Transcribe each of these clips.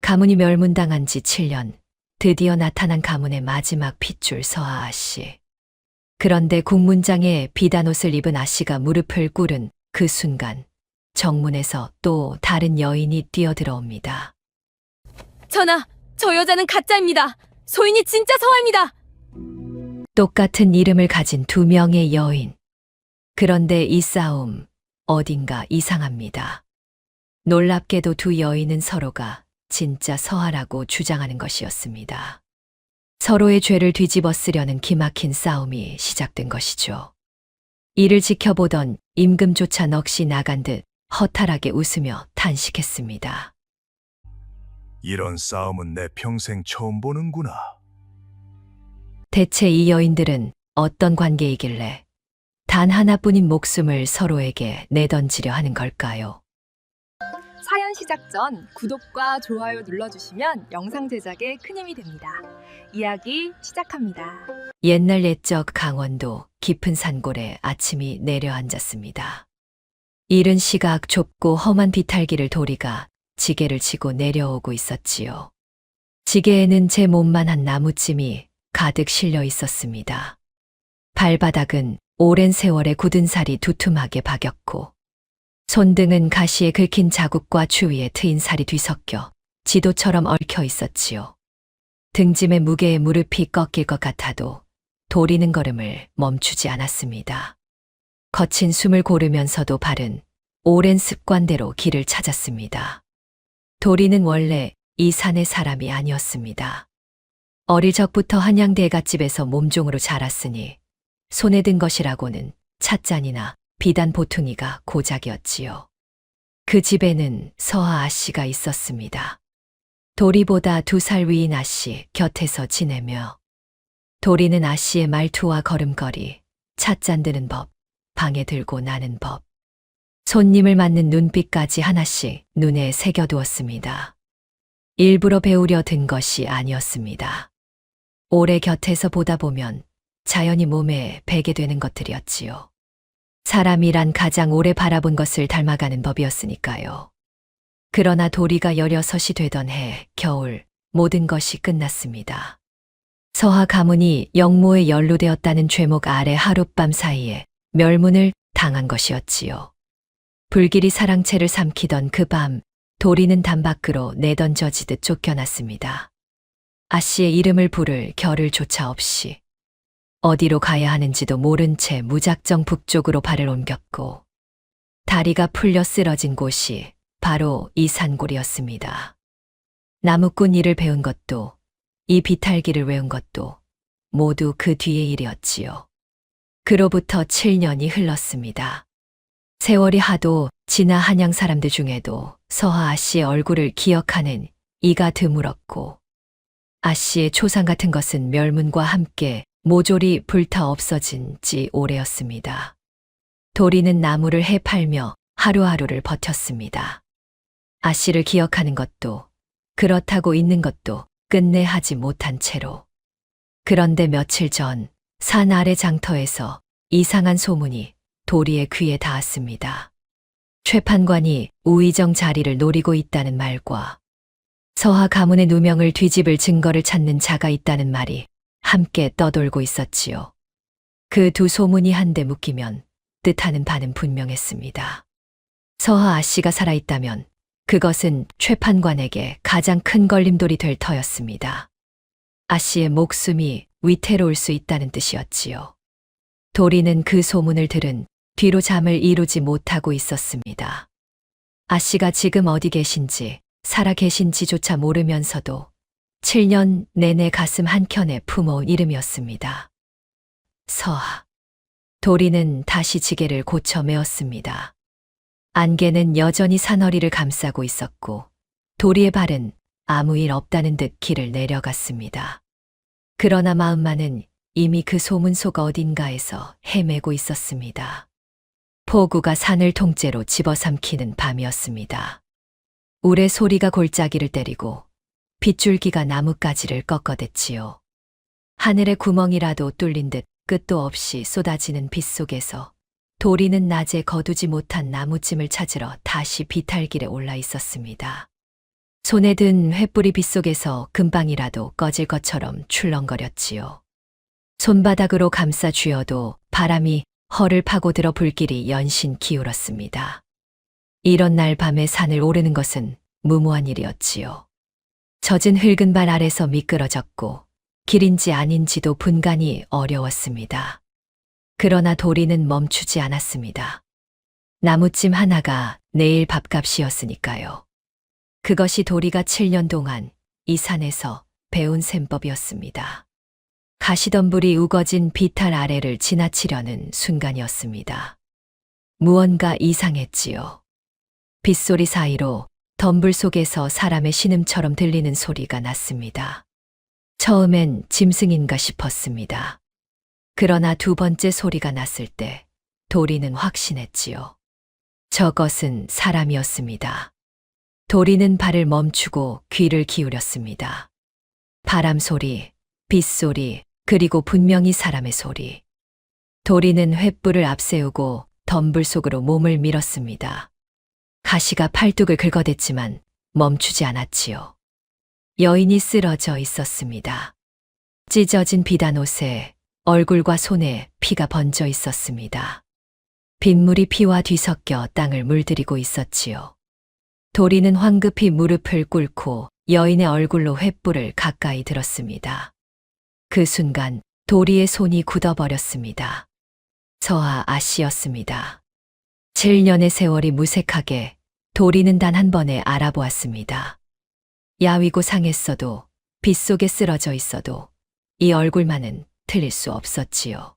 가문이 멸문당한 지 7년, 드디어 나타난 가문의 마지막 핏줄 서아 아씨. 그런데 국문장에 비단옷을 입은 아씨가 무릎을 꿇은 그 순간 정문에서 또 다른 여인이 뛰어들어옵니다. 전하, 저 여자는 가짜입니다. 소인이 진짜 서아입니다. 똑같은 이름을 가진 두 명의 여인. 그런데 이 싸움 어딘가 이상합니다. 놀랍게도 두 여인은 서로가 진짜 서아라고 주장하는 것이었습니다. 서로의 죄를 뒤집어 쓰려는 기막힌 싸움이 시작된 것이죠. 이를 지켜보던 임금조차 넋이 나간 듯 허탈하게 웃으며 탄식했습니다. 이런 싸움은 내 평생 처음 보는구나. 대체 이 여인들은 어떤 관계이길래 단 하나뿐인 목숨을 서로에게 내던지려 하는 걸까요? 사연 시작 전 구독과 좋아요 눌러주시면 영상 제작에 큰 힘이 됩니다. 이야기 시작합니다. 옛날 옛적 강원도 깊은 산골에 아침이 내려앉았습니다. 이른 시각 좁고 험한 비탈길을 도리가 지게를 치고 내려오고 있었지요. 지게에는 제 몸만한 나무찜이 가득 실려 있었습니다. 발바닥은 오랜 세월의 굳은 살이 두툼하게 박였고 손등은 가시에 긁힌 자국과 추위에 트인 살이 뒤섞여 지도처럼 얽혀 있었지요. 등짐의 무게에 무릎이 꺾일 것 같아도 도리는 걸음을 멈추지 않았습니다. 거친 숨을 고르면서도 발은 오랜 습관대로 길을 찾았습니다. 도리는 원래 이 산의 사람이 아니었습니다. 어릴 적부터 한양대갓집에서 몸종으로 자랐으니 손에 든 것이라고는 찻잔이나 비단 보퉁이가 고작이었지요. 그 집에는 서아 아씨가 있었습니다. 도리보다 2살 위인 아씨 곁에서 지내며 도리는 아씨의 말투와 걸음걸이, 찻잔 드는 법, 방에 들고 나는 법, 손님을 맞는 눈빛까지 하나씩 눈에 새겨두었습니다. 일부러 배우려 든 것이 아니었습니다. 오래 곁에서 보다 보면 자연히 몸에 배게 되는 것들이었지요. 사람이란 가장 오래 바라본 것을 닮아가는 법이었으니까요. 그러나 도리가 16이 되던 해 겨울 모든 것이 끝났습니다. 서하 가문이 영모에 연루되었다는 죄목 아래 하룻밤 사이에 멸문을 당한 것이었지요. 불길이 사랑채를 삼키던 그 밤 도리는 담 밖으로 내던져지듯 쫓겨났습니다. 아씨의 이름을 부를 겨를 조차 없이 어디로 가야 하는지도 모른 채 무작정 북쪽으로 발을 옮겼고 다리가 풀려 쓰러진 곳이 바로 이 산골이었습니다. 나무꾼 일을 배운 것도 이 비탈기를 외운 것도 모두 그 뒤의 일이었지요. 그로부터 7년이 흘렀습니다. 세월이 하도 지나 한양 사람들 중에도 서하 아씨의 얼굴을 기억하는 이가 드물었고 아씨의 초상 같은 것은 멸문과 함께 모조리 불타 없어진 지 오래였습니다. 도리는 나무를 해팔며 하루하루를 버텼습니다. 아씨를 기억하는 것도 그렇다고 있는 것도 끝내 하지 못한 채로. 그런데 며칠 전 산 아래 장터에서 이상한 소문이 도리의 귀에 닿았습니다. 최판관이 우의정 자리를 노리고 있다는 말과 서하 가문의 누명을 뒤집을 증거를 찾는 자가 있다는 말이 함께 떠돌고 있었지요. 그 두 소문이 한데 묶이면 뜻하는 바는 분명했습니다. 서하 아씨가 살아있다면 그것은 최판관에게 가장 큰 걸림돌이 될 터였습니다. 아씨의 목숨이 위태로울 수 있다는 뜻이었지요. 도리는 그 소문을 들은 뒤로 잠을 이루지 못하고 있었습니다. 아씨가 지금 어디 계신지 살아 계신지조차 모르면서도 7년 내내 가슴 한켠에 품어온 이름이었습니다. 서하. 도리는 다시 지게를 고쳐 메었습니다. 안개는 여전히 산허리를 감싸고 있었고 도리의 발은 아무 일 없다는 듯 길을 내려갔습니다. 그러나 마음만은 이미 그 소문 속 어딘가에서 헤매고 있었습니다. 폭우가 산을 통째로 집어삼키는 밤이었습니다. 울의 소리가 골짜기를 때리고 빗줄기가 나뭇가지를 꺾어댔지요. 하늘의 구멍이라도 뚫린 듯 끝도 없이 쏟아지는 빛 속에서 도리는 낮에 거두지 못한 나무찜을 찾으러 다시 비탈길에 올라 있었습니다. 손에 든 횃불이 빗속에서 금방이라도 꺼질 것처럼 출렁거렸지요. 손바닥으로 감싸 쥐어도 바람이 허를 파고들어 불길이 연신 기울었습니다. 이런 날 밤에 산을 오르는 것은 무모한 일이었지요. 젖은 흙은 발 아래서 미끄러졌고 길인지 아닌지도 분간이 어려웠습니다. 그러나 도리는 멈추지 않았습니다. 나무찜 하나가 내일 밥값이었으니까요. 그것이 도리가 7년 동안 이 산에서 배운 셈법이었습니다. 가시덤불이 우거진 비탈 아래를 지나치려는 순간이었습니다. 무언가 이상했지요. 빗소리 사이로 덤불 속에서 사람의 신음처럼 들리는 소리가 났습니다. 처음엔 짐승인가 싶었습니다. 그러나 두 번째 소리가 났을 때 도리는 확신했지요. 저것은 사람이었습니다. 도리는 발을 멈추고 귀를 기울였습니다. 바람 소리, 빗소리, 그리고 분명히 사람의 소리. 도리는 횃불을 앞세우고 덤불 속으로 몸을 밀었습니다. 가시가 팔뚝을 긁어댔지만 멈추지 않았지요. 여인이 쓰러져 있었습니다. 찢어진 비단 옷에 얼굴과 손에 피가 번져 있었습니다. 빗물이 피와 뒤섞여 땅을 물들이고 있었지요. 도리는 황급히 무릎을 꿇고 여인의 얼굴로 횃불을 가까이 들었습니다. 그 순간 도리의 손이 굳어버렸습니다. 서아 아씨였습니다. 7년의 세월이 무색하게 도리는 단 한 번에 알아보았습니다. 야위고 상했어도 빗속에 쓰러져 있어도 이 얼굴만은 틀릴 수 없었지요.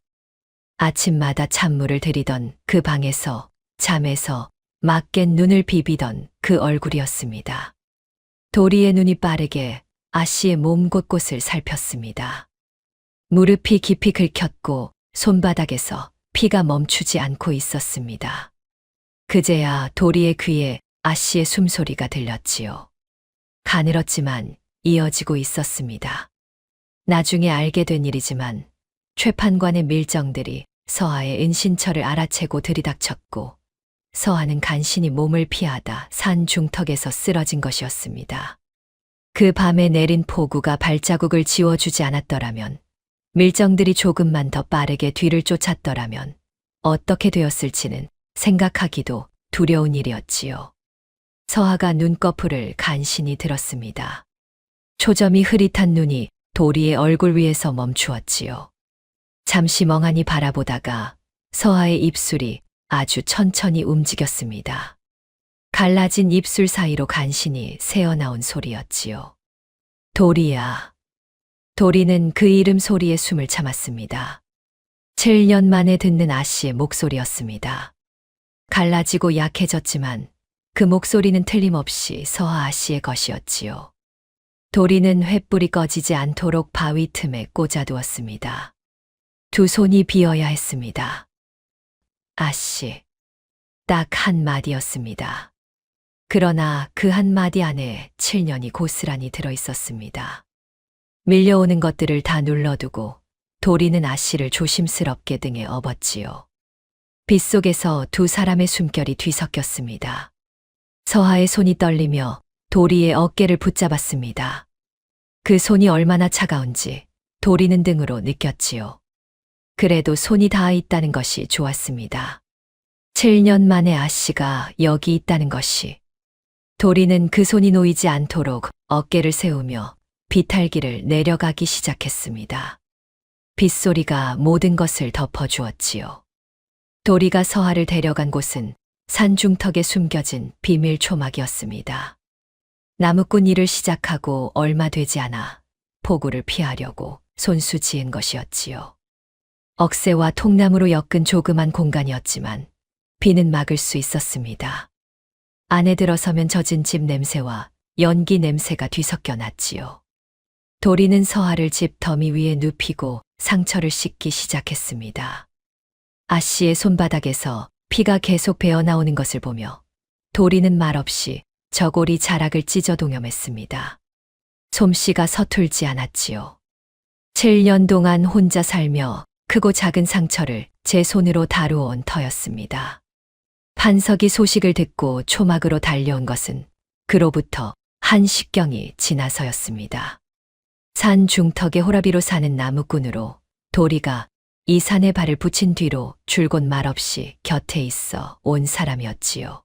아침마다 찬물을 들이던 그 방에서 잠에서 막 깬 눈을 비비던 그 얼굴이었습니다. 도리의 눈이 빠르게 아씨의 몸 곳곳을 살폈습니다. 무릎이 깊이 긁혔고 손바닥에서 피가 멈추지 않고 있었습니다. 그제야 도리의 귀에 아씨의 숨소리가 들렸지요. 가늘었지만 이어지고 있었습니다. 나중에 알게 된 일이지만 최판관의 밀정들이 서아의 은신처를 알아채고 들이닥쳤고 서아는 간신히 몸을 피하다 산 중턱에서 쓰러진 것이었습니다. 그 밤에 내린 폭우가 발자국을 지워주지 않았더라면, 밀정들이 조금만 더 빠르게 뒤를 쫓았더라면 어떻게 되었을지는 생각하기도 두려운 일이었지요. 서아가 눈꺼풀을 간신히 들었습니다. 초점이 흐릿한 눈이 도리의 얼굴 위에서 멈추었지요. 잠시 멍하니 바라보다가 서아의 입술이 아주 천천히 움직였습니다. 갈라진 입술 사이로 간신히 새어나온 소리였지요. 도리야. 도리는 그 이름 소리에 숨을 참았습니다. 7년 만에 듣는 아씨의 목소리였습니다. 갈라지고 약해졌지만 그 목소리는 틀림없이 서아 아씨의 것이었지요. 도리는 횃불이 꺼지지 않도록 바위 틈에 꽂아두었습니다. 두 손이 비어야 했습니다. 아씨. 딱 한마디였습니다. 그러나 그 한마디 안에 7년이 고스란히 들어있었습니다. 밀려오는 것들을 다 눌러두고 도리는 아씨를 조심스럽게 등에 업었지요. 빗속에서 두 사람의 숨결이 뒤섞였습니다. 서아의 손이 떨리며 도리의 어깨를 붙잡았습니다. 그 손이 얼마나 차가운지 도리는 등으로 느꼈지요. 그래도 손이 닿아 있다는 것이 좋았습니다. 7년 만에 아씨가 여기 있다는 것이. 도리는 그 손이 놓이지 않도록 어깨를 세우며 비탈길을 내려가기 시작했습니다. 빗소리가 모든 것을 덮어주었지요. 도리가 서아를 데려간 곳은 산 중턱에 숨겨진 비밀 초막이었습니다. 나무꾼 일을 시작하고 얼마 되지 않아 폭우를 피하려고 손수 지은 것이었지요. 억새와 통나무로 엮은 조그만 공간이었지만 비는 막을 수 있었습니다. 안에 들어서면 젖은 집 냄새와 연기 냄새가 뒤섞여 났지요. 도리는 서아를 집 더미 위에 눕히고 상처를 씻기 시작했습니다. 아씨의 손바닥에서 피가 계속 배어나오는 것을 보며 도리는 말없이 저고리 자락을 찢어 동염했습니다. 솜씨가 서툴지 않았지요. 7년 동안 혼자 살며 크고 작은 상처를 제 손으로 다루어온 터였습니다. 판석이 소식을 듣고 초막으로 달려온 것은 그로부터 한식경이 지나서였습니다. 산 중턱에 호라비로 사는 나무꾼으로 도리가 이 산에 발을 붙인 뒤로 줄곧 말없이 곁에 있어 온 사람이었지요.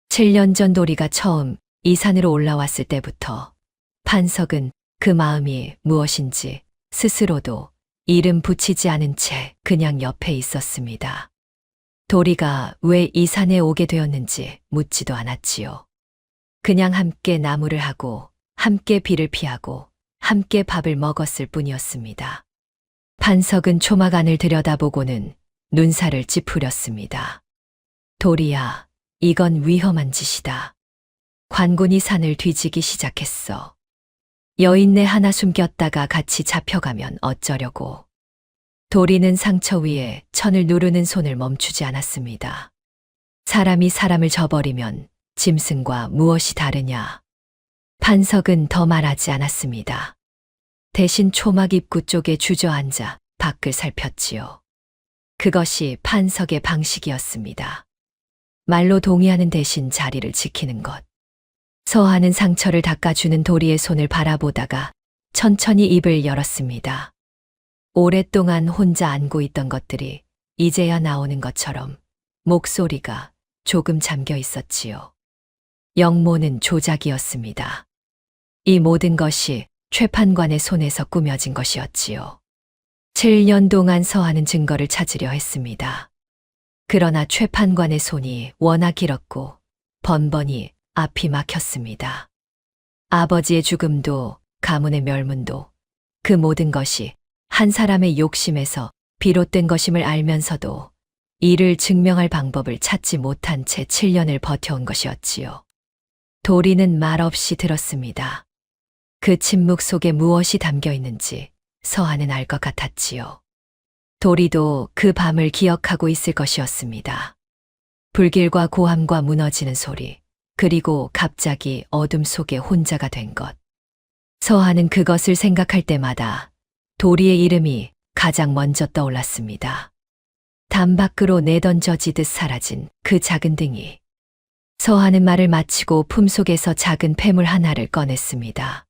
7년 전 도리가 처음 이 산으로 올라왔을 때부터 판석은 그 마음이 무엇인지 스스로도 이름 붙이지 않은 채 그냥 옆에 있었습니다. 도리가 왜 이 산에 오게 되었는지 묻지도 않았지요. 그냥 함께 나무를 하고 함께 비를 피하고 함께 밥을 먹었을 뿐이었습니다. 판석은 초막 안을 들여다보고는 눈살을 찌푸렸습니다. 도리야, 이건 위험한 짓이다. 관군이 산을 뒤지기 시작했어. 여인네 하나 숨겼다가 같이 잡혀가면 어쩌려고. 도리는 상처 위에 천을 누르는 손을 멈추지 않았습니다. 사람이 사람을 저버리면 짐승과 무엇이 다르냐. 판석은 더 말하지 않았습니다. 대신 초막 입구 쪽에 주저앉아 밖을 살폈지요. 그것이 판석의 방식이었습니다. 말로 동의하는 대신 자리를 지키는 것. 서하는 상처를 닦아주는 도리의 손을 바라보다가 천천히 입을 열었습니다. 오랫동안 혼자 안고 있던 것들이 이제야 나오는 것처럼 목소리가 조금 잠겨 있었지요. 영모는 조작이었습니다. 이 모든 것이 최판관의 손에서 꾸며진 것이었지요. 7년 동안 서하는 증거를 찾으려 했습니다. 그러나 최판관의 손이 워낙 길었고 번번이 앞이 막혔습니다. 아버지의 죽음도 가문의 멸문도 그 모든 것이 한 사람의 욕심에서 비롯된 것임을 알면서도 이를 증명할 방법을 찾지 못한 채 7년을 버텨온 것이었지요. 도리는 말없이 들었습니다. 그 침묵 속에 무엇이 담겨 있는지 서하는 알 것 같았지요. 도리도 그 밤을 기억하고 있을 것이었습니다. 불길과 고함과 무너지는 소리, 그리고 갑자기 어둠 속에 혼자가 된 것. 서하는 그것을 생각할 때마다 도리의 이름이 가장 먼저 떠올랐습니다. 담 밖으로 내던져지듯 사라진 그 작은 등이. 서하는 말을 마치고 품속에서 작은 폐물 하나를 꺼냈습니다.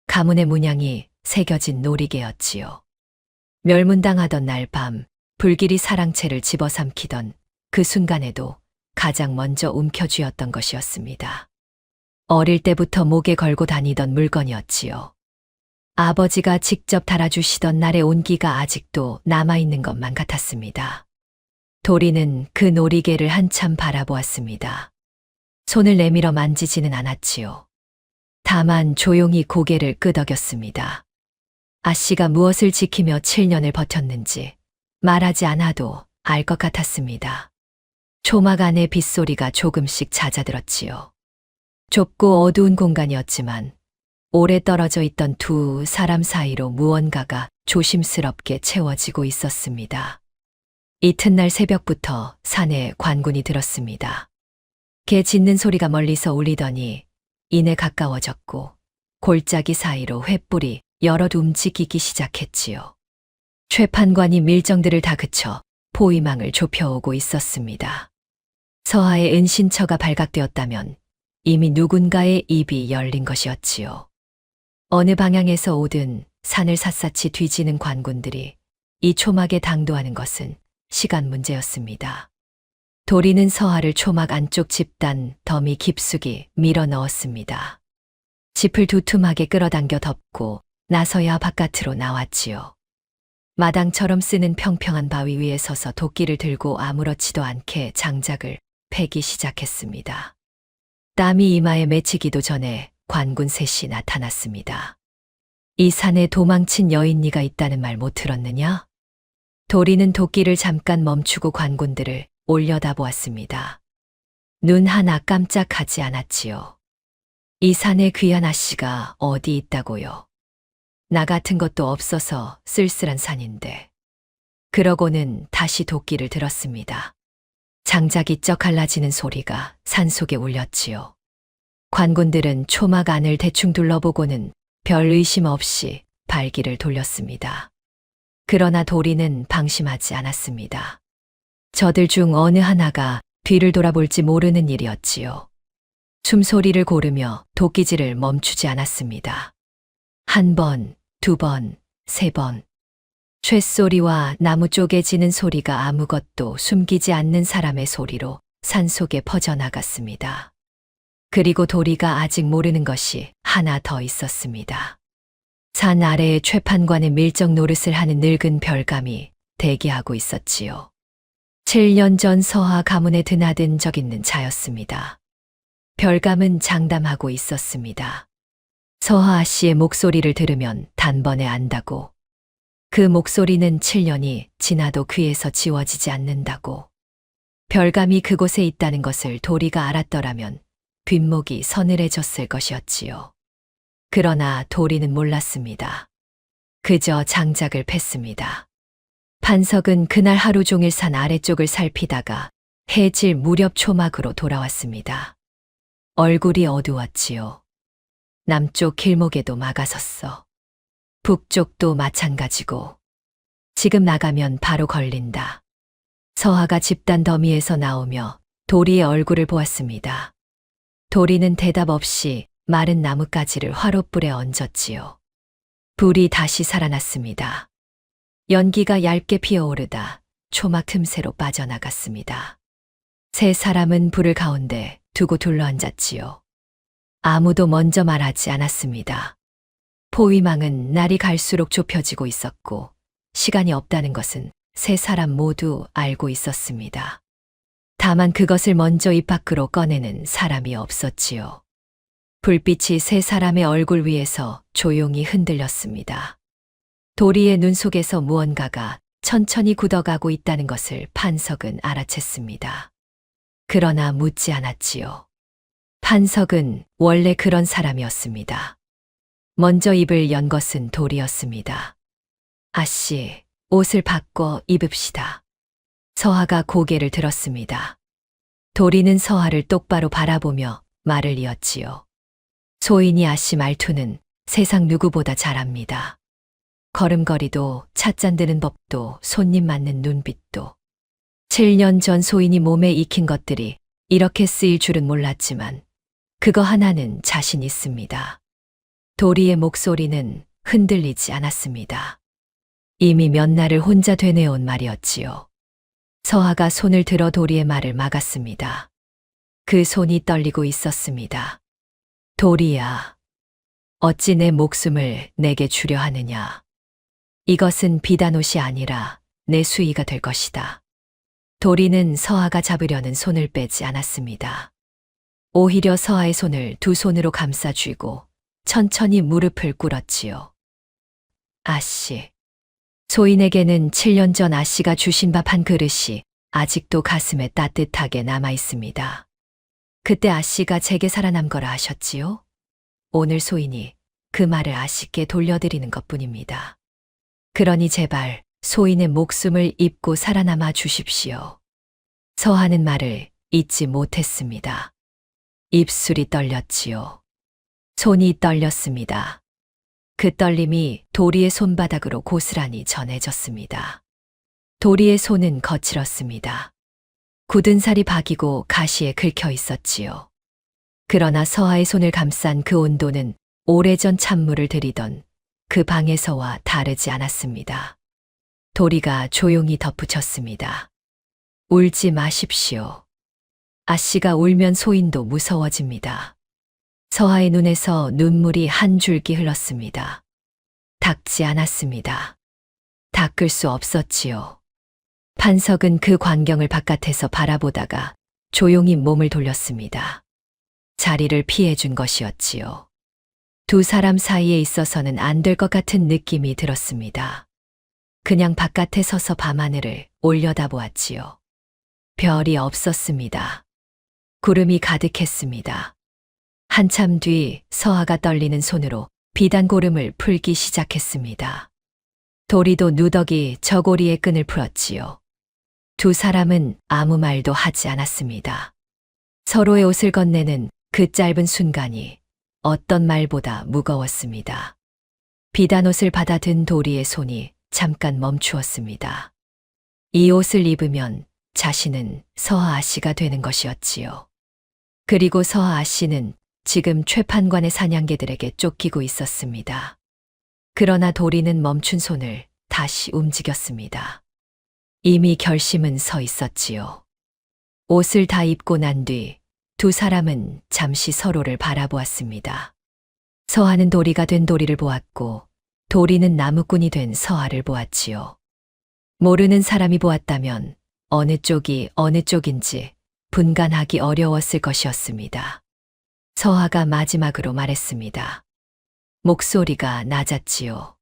가문의 문양이 새겨진 놀이개였지요. 멸문당하던 날 밤 불길이 사랑채를 집어삼키던 그 순간에도 가장 먼저 움켜쥐었던 것이었습니다. 어릴 때부터 목에 걸고 다니던 물건이었지요. 아버지가 직접 달아주시던 날의 온기가 아직도 남아있는 것만 같았습니다. 도리는 그 놀이개를 한참 바라보았습니다. 손을 내밀어 만지지는 않았지요. 다만 조용히 고개를 끄덕였습니다. 아씨가 무엇을 지키며 7년을 버텼는지 말하지 않아도 알 것 같았습니다. 초막 안의 빗소리가 조금씩 잦아들었지요. 좁고 어두운 공간이었지만 오래 떨어져 있던 두 사람 사이로 무언가가 조심스럽게 채워지고 있었습니다. 이튿날 새벽부터 산에 관군이 들었습니다. 개 짖는 소리가 멀리서 울리더니 이내 가까워졌고 골짜기 사이로 횃불이 여럿 움직이기 시작했지요. 최판관이 밀정들을 다 그쳐 포위망을 좁혀오고 있었습니다. 서하의 은신처가 발각되었다면 이미 누군가의 입이 열린 것이었지요. 어느 방향에서 오든 산을 샅샅이 뒤지는 관군들이 이 초막에 당도하는 것은 시간 문제였습니다. 도리는 서하를 초막 안쪽 집단 더미 깊숙이 밀어 넣었습니다. 짚을 두툼하게 끌어당겨 덮고 나서야 바깥으로 나왔지요. 마당처럼 쓰는 평평한 바위 위에 서서 도끼를 들고 아무렇지도 않게 장작을 패기 시작했습니다. 땀이 이마에 맺히기도 전에 관군 셋이 나타났습니다. 이 산에 도망친 여인니가 있다는 말 못 들었느냐? 도리는 도끼를 잠깐 멈추고 관군들을 올려다보았습니다. 눈 하나 깜짝하지 않았지요. 이 산에 귀한 아씨가 어디 있다고요? 나 같은 것도 없어서 쓸쓸한 산인데. 그러고는 다시 도끼를 들었습니다. 장작이 쩍 갈라지는 소리가 산속에 울렸지요. 관군들은 초막 안을 대충 둘러보고는 별 의심 없이 발길을 돌렸습니다. 그러나 도리는 방심하지 않았습니다. 저들 중 어느 하나가 뒤를 돌아볼지 모르는 일이었지요. 숨소리를 고르며 도끼질을 멈추지 않았습니다. 한 번, 두 번, 세 번. 쇳소리와 나무 쪼개지는 소리가 아무것도 숨기지 않는 사람의 소리로 산속에 퍼져나갔습니다. 그리고 도리가 아직 모르는 것이 하나 더 있었습니다. 산 아래에 최판관의 밀정 노릇을 하는 늙은 별감이 대기하고 있었지요. 7년 전 서하 가문에 드나든 적 있는 자였습니다. 별감은 장담하고 있었습니다. 서하 씨의 목소리를 들으면 단번에 안다고. 그 목소리는 7년이 지나도 귀에서 지워지지 않는다고. 별감이 그곳에 있다는 것을 도리가 알았더라면 뒷목이 서늘해졌을 것이었지요. 그러나 도리는 몰랐습니다. 그저 장작을 팼습니다. 판석은 그날 하루 종일 산 아래쪽을 살피다가 해질 무렵 초막으로 돌아왔습니다. 얼굴이 어두웠지요. 남쪽 길목에도 막아섰어. 북쪽도 마찬가지고. 지금 나가면 바로 걸린다. 서하가 집단 더미에서 나오며 도리의 얼굴을 보았습니다. 도리는 대답 없이 마른 나뭇가지를 화롯불에 얹었지요. 불이 다시 살아났습니다. 연기가 얇게 피어오르다 초막 틈새로 빠져나갔습니다. 세 사람은 불을 가운데 두고 둘러앉았지요. 아무도 먼저 말하지 않았습니다. 포위망은 날이 갈수록 좁혀지고 있었고 시간이 없다는 것은 세 사람 모두 알고 있었습니다. 다만 그것을 먼저 입 밖으로 꺼내는 사람이 없었지요. 불빛이 세 사람의 얼굴 위에서 조용히 흔들렸습니다. 도리의 눈 속에서 무언가가 천천히 굳어가고 있다는 것을 판석은 알아챘습니다. 그러나 묻지 않았지요. 판석은 원래 그런 사람이었습니다. 먼저 입을 연 것은 도리였습니다. 아씨, 옷을 바꿔 입읍시다. 서하가 고개를 들었습니다. 도리는 서하를 똑바로 바라보며 말을 이었지요. 소인이 아씨 말투는 세상 누구보다 잘합니다. 걸음걸이도 찻잔 드는 법도 손님 맞는 눈빛도. 7년 전 소인이 몸에 익힌 것들이 이렇게 쓰일 줄은 몰랐지만 그거 하나는 자신 있습니다. 도리의 목소리는 흔들리지 않았습니다. 이미 몇 날을 혼자 되뇌어온 말이었지요. 서하가 손을 들어 도리의 말을 막았습니다. 그 손이 떨리고 있었습니다. 도리야, 어찌 내 목숨을 내게 주려 하느냐. 이것은 비단옷이 아니라 내 수의가 될 것이다. 도리는 서하가 잡으려는 손을 빼지 않았습니다. 오히려 서하의 손을 두 손으로 감싸 쥐고 천천히 무릎을 꿇었지요. 아씨. 소인에게는 7년 전 아씨가 주신 밥 한 그릇이 아직도 가슴에 따뜻하게 남아 있습니다. 그때 아씨가 제게 살아남 거라 하셨지요? 오늘 소인이 그 말을 아씨께 돌려드리는 것뿐입니다. 그러니 제발 소인의 목숨을 입고 살아남아 주십시오. 서하는 말을 잊지 못했습니다. 입술이 떨렸지요. 손이 떨렸습니다. 그 떨림이 도리의 손바닥으로 고스란히 전해졌습니다. 도리의 손은 거칠었습니다. 굳은 살이 박이고 가시에 긁혀 있었지요. 그러나 서하의 손을 감싼 그 온도는 오래전 찬물을 들이던 그 방에서와 다르지 않았습니다. 도리가 조용히 덧붙였습니다. 울지 마십시오. 아씨가 울면 소인도 무서워집니다. 서하의 눈에서 눈물이 한 줄기 흘렀습니다. 닦지 않았습니다. 닦을 수 없었지요. 판석은 그 광경을 바깥에서 바라보다가 조용히 몸을 돌렸습니다. 자리를 피해준 것이었지요. 두 사람 사이에 있어서는 안 될 것 같은 느낌이 들었습니다. 그냥 바깥에 서서 밤하늘을 올려다보았지요. 별이 없었습니다. 구름이 가득했습니다. 한참 뒤 서하가 떨리는 손으로 비단고름을 풀기 시작했습니다. 도리도 누더기 저고리의 끈을 풀었지요. 두 사람은 아무 말도 하지 않았습니다. 서로의 옷을 건네는 그 짧은 순간이 어떤 말보다 무거웠습니다. 비단옷을 받아든 도리의 손이 잠깐 멈추었습니다. 이 옷을 입으면 자신은 서하 아씨가 되는 것이었지요. 그리고 서아 씨는 지금 최판관의 사냥개들에게 쫓기고 있었습니다. 그러나 도리는 멈춘 손을 다시 움직였습니다. 이미 결심은 서 있었지요. 옷을 다 입고 난 뒤 두 사람은 잠시 서로를 바라보았습니다. 서아는 도리가 된 도리를 보았고 도리는 나무꾼이 된 서아를 보았지요. 모르는 사람이 보았다면 어느 쪽이 어느 쪽인지 분간하기 어려웠을 것이었습니다. 서아가 마지막으로 말했습니다. 목소리가 낮았지요.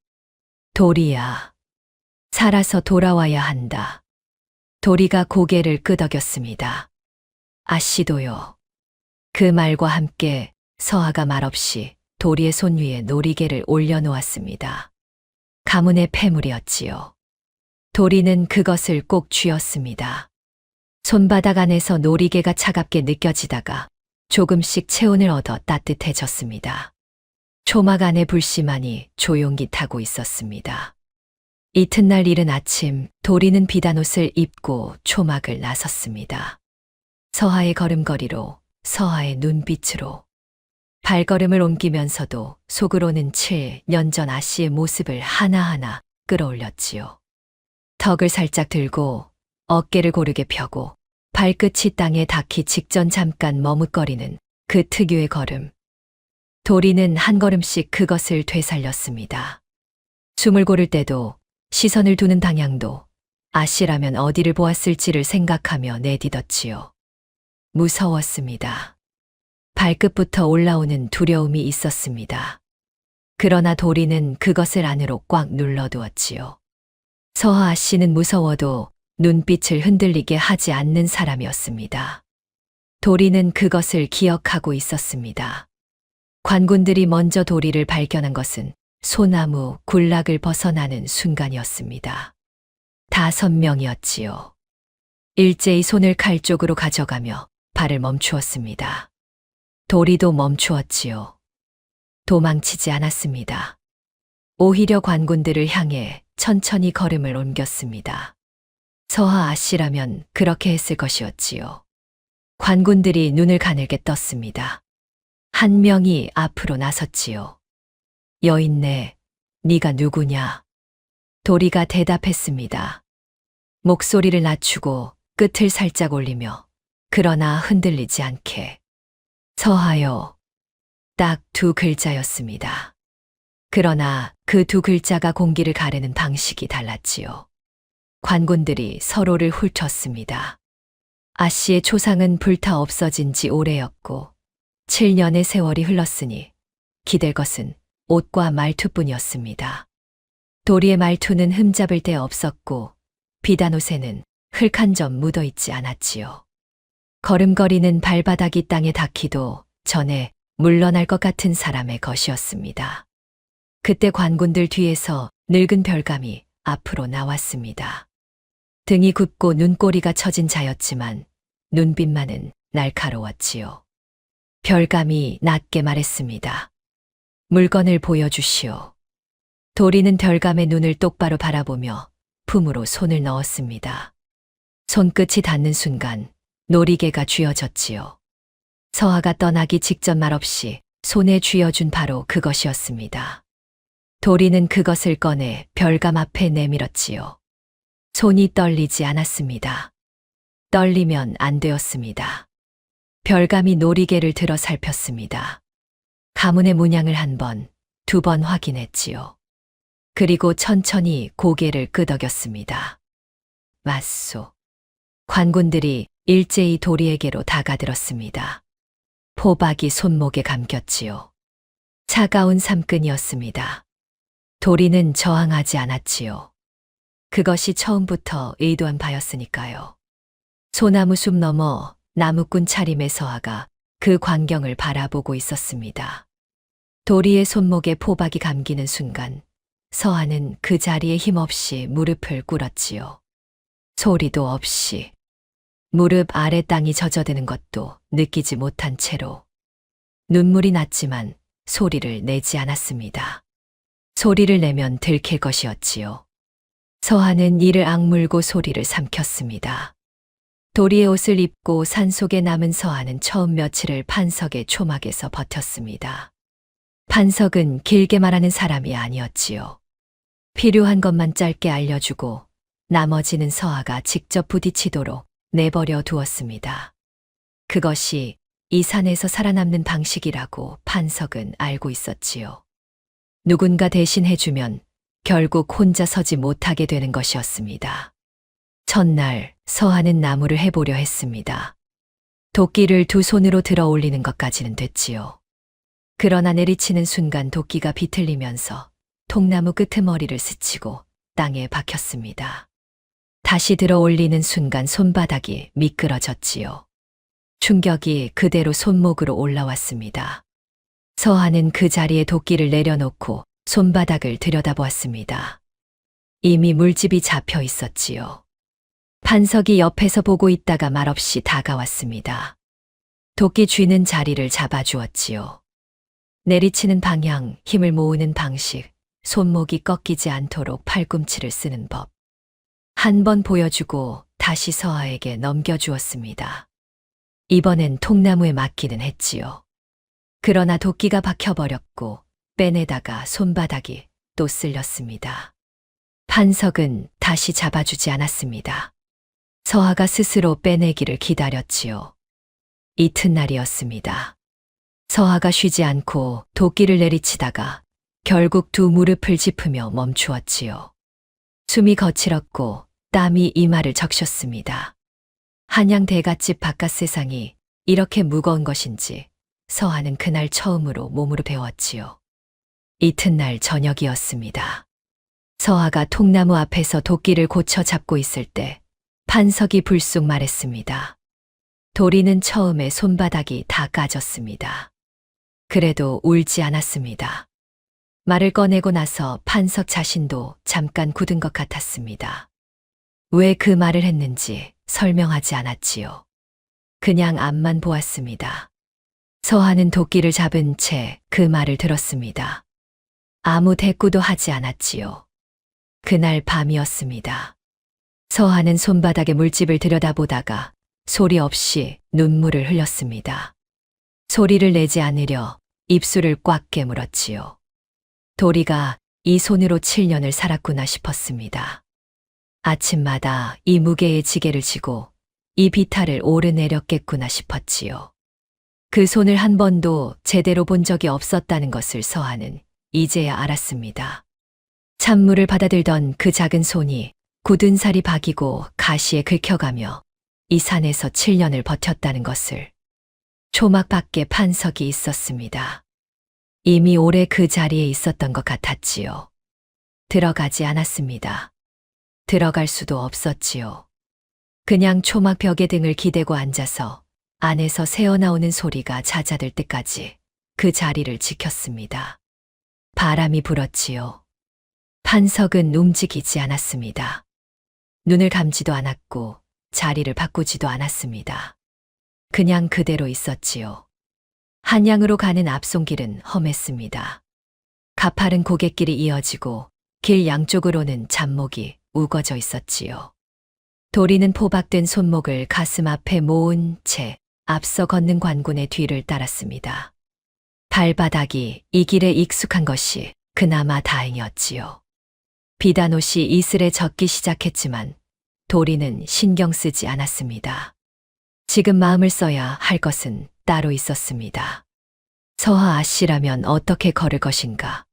도리야, 살아서 돌아와야 한다. 도리가 고개를 끄덕였습니다. 아씨도요. 그 말과 함께 서아가 말없이 도리의 손 위에 놀이개를 올려놓았습니다. 가문의 폐물이었지요. 도리는 그것을 꼭 쥐었습니다. 손바닥 안에서 놀이개가 차갑게 느껴지다가 조금씩 체온을 얻어 따뜻해졌습니다. 초막 안에 불씨만이 조용히 타고 있었습니다. 이튿날 이른 아침 도리는 비단옷을 입고 초막을 나섰습니다. 서하의 걸음걸이로 서하의 눈빛으로 발걸음을 옮기면서도 속으로는 7년 전 아씨의 모습을 하나하나 끌어올렸지요. 턱을 살짝 들고 어깨를 고르게 펴고 발끝이 땅에 닿기 직전 잠깐 머뭇거리는 그 특유의 걸음. 도리는 한 걸음씩 그것을 되살렸습니다. 숨을 고를 때도 시선을 두는 방향도 아씨라면 어디를 보았을지를 생각하며 내딛었지요. 무서웠습니다. 발끝부터 올라오는 두려움이 있었습니다. 그러나 도리는 그것을 안으로 꽉 눌러두었지요. 서하 아씨는 무서워도 눈빛을 흔들리게 하지 않는 사람이었습니다. 도리는 그것을 기억하고 있었습니다. 관군들이 먼저 도리를 발견한 것은 소나무 군락을 벗어나는 순간이었습니다. 5명이었지요. 일제히 손을 칼 쪽으로 가져가며 발을 멈추었습니다. 도리도 멈추었지요. 도망치지 않았습니다. 오히려 관군들을 향해 천천히 걸음을 옮겼습니다. 서하 아씨라면 그렇게 했을 것이었지요. 관군들이 눈을 가늘게 떴습니다. 한 명이 앞으로 나섰지요. 여인네, 네가 누구냐? 도리가 대답했습니다. 목소리를 낮추고 끝을 살짝 올리며 그러나 흔들리지 않게. 서하요. 딱 2글자였습니다. 그러나 그 2글자가 공기를 가르는 방식이 달랐지요. 관군들이 서로를 훑었습니다. 아씨의 초상은 불타 없어진 지 오래였고 7년의 세월이 흘렀으니 기댈 것은 옷과 말투뿐이었습니다. 도리의 말투는 흠잡을 데 없었고 비단옷에는 흙 한 점 묻어있지 않았지요. 걸음거리는 발바닥이 땅에 닿기도 전에 물러날 것 같은 사람의 것이었습니다. 그때 관군들 뒤에서 늙은 별감이 앞으로 나왔습니다. 등이 굽고 눈꼬리가 처진 자였지만 눈빛만은 날카로웠지요. 별감이 낮게 말했습니다. 물건을 보여주시오. 도리는 별감의 눈을 똑바로 바라보며 품으로 손을 넣었습니다. 손끝이 닿는 순간 놀이개가 쥐어졌지요. 서하가 떠나기 직전 말없이 손에 쥐어준 바로 그것이었습니다. 도리는 그것을 꺼내 별감 앞에 내밀었지요. 손이 떨리지 않았습니다. 떨리면 안 되었습니다. 별감이 놀이개를 들어 살폈습니다. 가문의 문양을 1번, 2번 확인했지요. 그리고 천천히 고개를 끄덕였습니다. 맞소. 관군들이 일제히 도리에게로 다가들었습니다. 포박이 손목에 감겼지요. 차가운 삼끈이었습니다. 도리는 저항하지 않았지요. 그것이 처음부터 의도한 바였으니까요. 소나무 숲 너머 나무꾼 차림의 서하가 그 광경을 바라보고 있었습니다. 도리의 손목에 포박이 감기는 순간 서하는 그 자리에 힘없이 무릎을 꿇었지요. 소리도 없이. 무릎 아래 땅이 젖어드는 것도 느끼지 못한 채로. 눈물이 났지만 소리를 내지 않았습니다. 소리를 내면 들킬 것이었지요. 서하는 이를 악물고 소리를 삼켰습니다. 도리의 옷을 입고 산속에 남은 서한은 처음 며칠을 판석의 초막에서 버텼습니다. 판석은 길게 말하는 사람이 아니었지요. 필요한 것만 짧게 알려주고 나머지는 서하가 직접 부딪히도록 내버려 두었습니다. 그것이 이 산에서 살아남는 방식이라고 판석은 알고 있었지요. 누군가 대신 해주면 결국 혼자 서지 못하게 되는 것이었습니다. 첫날 서하는 나무를 해보려 했습니다. 도끼를 두 손으로 들어 올리는 것까지는 됐지요. 그러나 내리치는 순간 도끼가 비틀리면서 통나무 끄트머리를 스치고 땅에 박혔습니다. 다시 들어 올리는 순간 손바닥이 미끄러졌지요. 충격이 그대로 손목으로 올라왔습니다. 서하는 그 자리에 도끼를 내려놓고 손바닥을 들여다보았습니다. 이미 물집이 잡혀 있었지요. 판석이 옆에서 보고 있다가 말없이 다가왔습니다. 도끼 쥐는 자리를 잡아주었지요. 내리치는 방향, 힘을 모으는 방식, 손목이 꺾이지 않도록 팔꿈치를 쓰는 법. 한 번 보여주고 다시 서하에게 넘겨주었습니다. 이번엔 통나무에 맞기는 했지요. 그러나 도끼가 박혀버렸고 빼내다가 손바닥이 또 쓸렸습니다. 판석은 다시 잡아주지 않았습니다. 서하가 스스로 빼내기를 기다렸지요. 이튿날이었습니다. 서하가 쉬지 않고 도끼를 내리치다가 결국 두 무릎을 짚으며 멈추었지요. 숨이 거칠었고 땀이 이마를 적셨습니다. 한양 대갓집 바깥 세상이 이렇게 무거운 것인지 서하는 그날 처음으로 몸으로 배웠지요. 이튿날 저녁이었습니다. 서하가 통나무 앞에서 도끼를 고쳐 잡고 있을 때 판석이 불쑥 말했습니다. 도리는 처음에 손바닥이 다 까졌습니다. 그래도 울지 않았습니다. 말을 꺼내고 나서 판석 자신도 잠깐 굳은 것 같았습니다. 왜 그 말을 했는지 설명하지 않았지요. 그냥 앞만 보았습니다. 서하는 도끼를 잡은 채 그 말을 들었습니다. 아무 대꾸도 하지 않았지요. 그날 밤이었습니다. 서하는 손바닥에 물집을 들여다보다가 소리 없이 눈물을 흘렸습니다. 소리를 내지 않으려 입술을 꽉 깨물었지요. 도리가 이 손으로 7년을 살았구나 싶었습니다. 아침마다 이 무게의 지게를 지고 이 비탈을 오르내렸겠구나 싶었지요. 그 손을 한 번도 제대로 본 적이 없었다는 것을 서하는 이제야 알았습니다. 찬물을 받아들던 그 작은 손이 굳은 살이 박이고 가시에 긁혀가며 이 산에서 7년을 버텼다는 것을. 초막 밖에 판석이 있었습니다. 이미 오래 그 자리에 있었던 것 같았지요. 들어가지 않았습니다. 들어갈 수도 없었지요. 그냥 초막 벽에 등을 기대고 앉아서 안에서 새어나오는 소리가 잦아들 때까지 그 자리를 지켰습니다. 바람이 불었지요. 판석은 움직이지 않았습니다. 눈을 감지도 않았고 자리를 바꾸지도 않았습니다. 그냥 그대로 있었지요. 한양으로 가는 앞송길은 험했습니다. 가파른 고갯길이 이어지고 길 양쪽으로는 잡목이 우거져 있었지요. 도리는 포박된 손목을 가슴 앞에 모은 채 앞서 걷는 관군의 뒤를 따랐습니다. 발바닥이 이 길에 익숙한 것이 그나마 다행이었지요. 비단옷이 이슬에 젖기 시작했지만 도리는 신경 쓰지 않았습니다. 지금 마음을 써야 할 것은 따로 있었습니다. 서하 아씨라면 어떻게 걸을 것인가?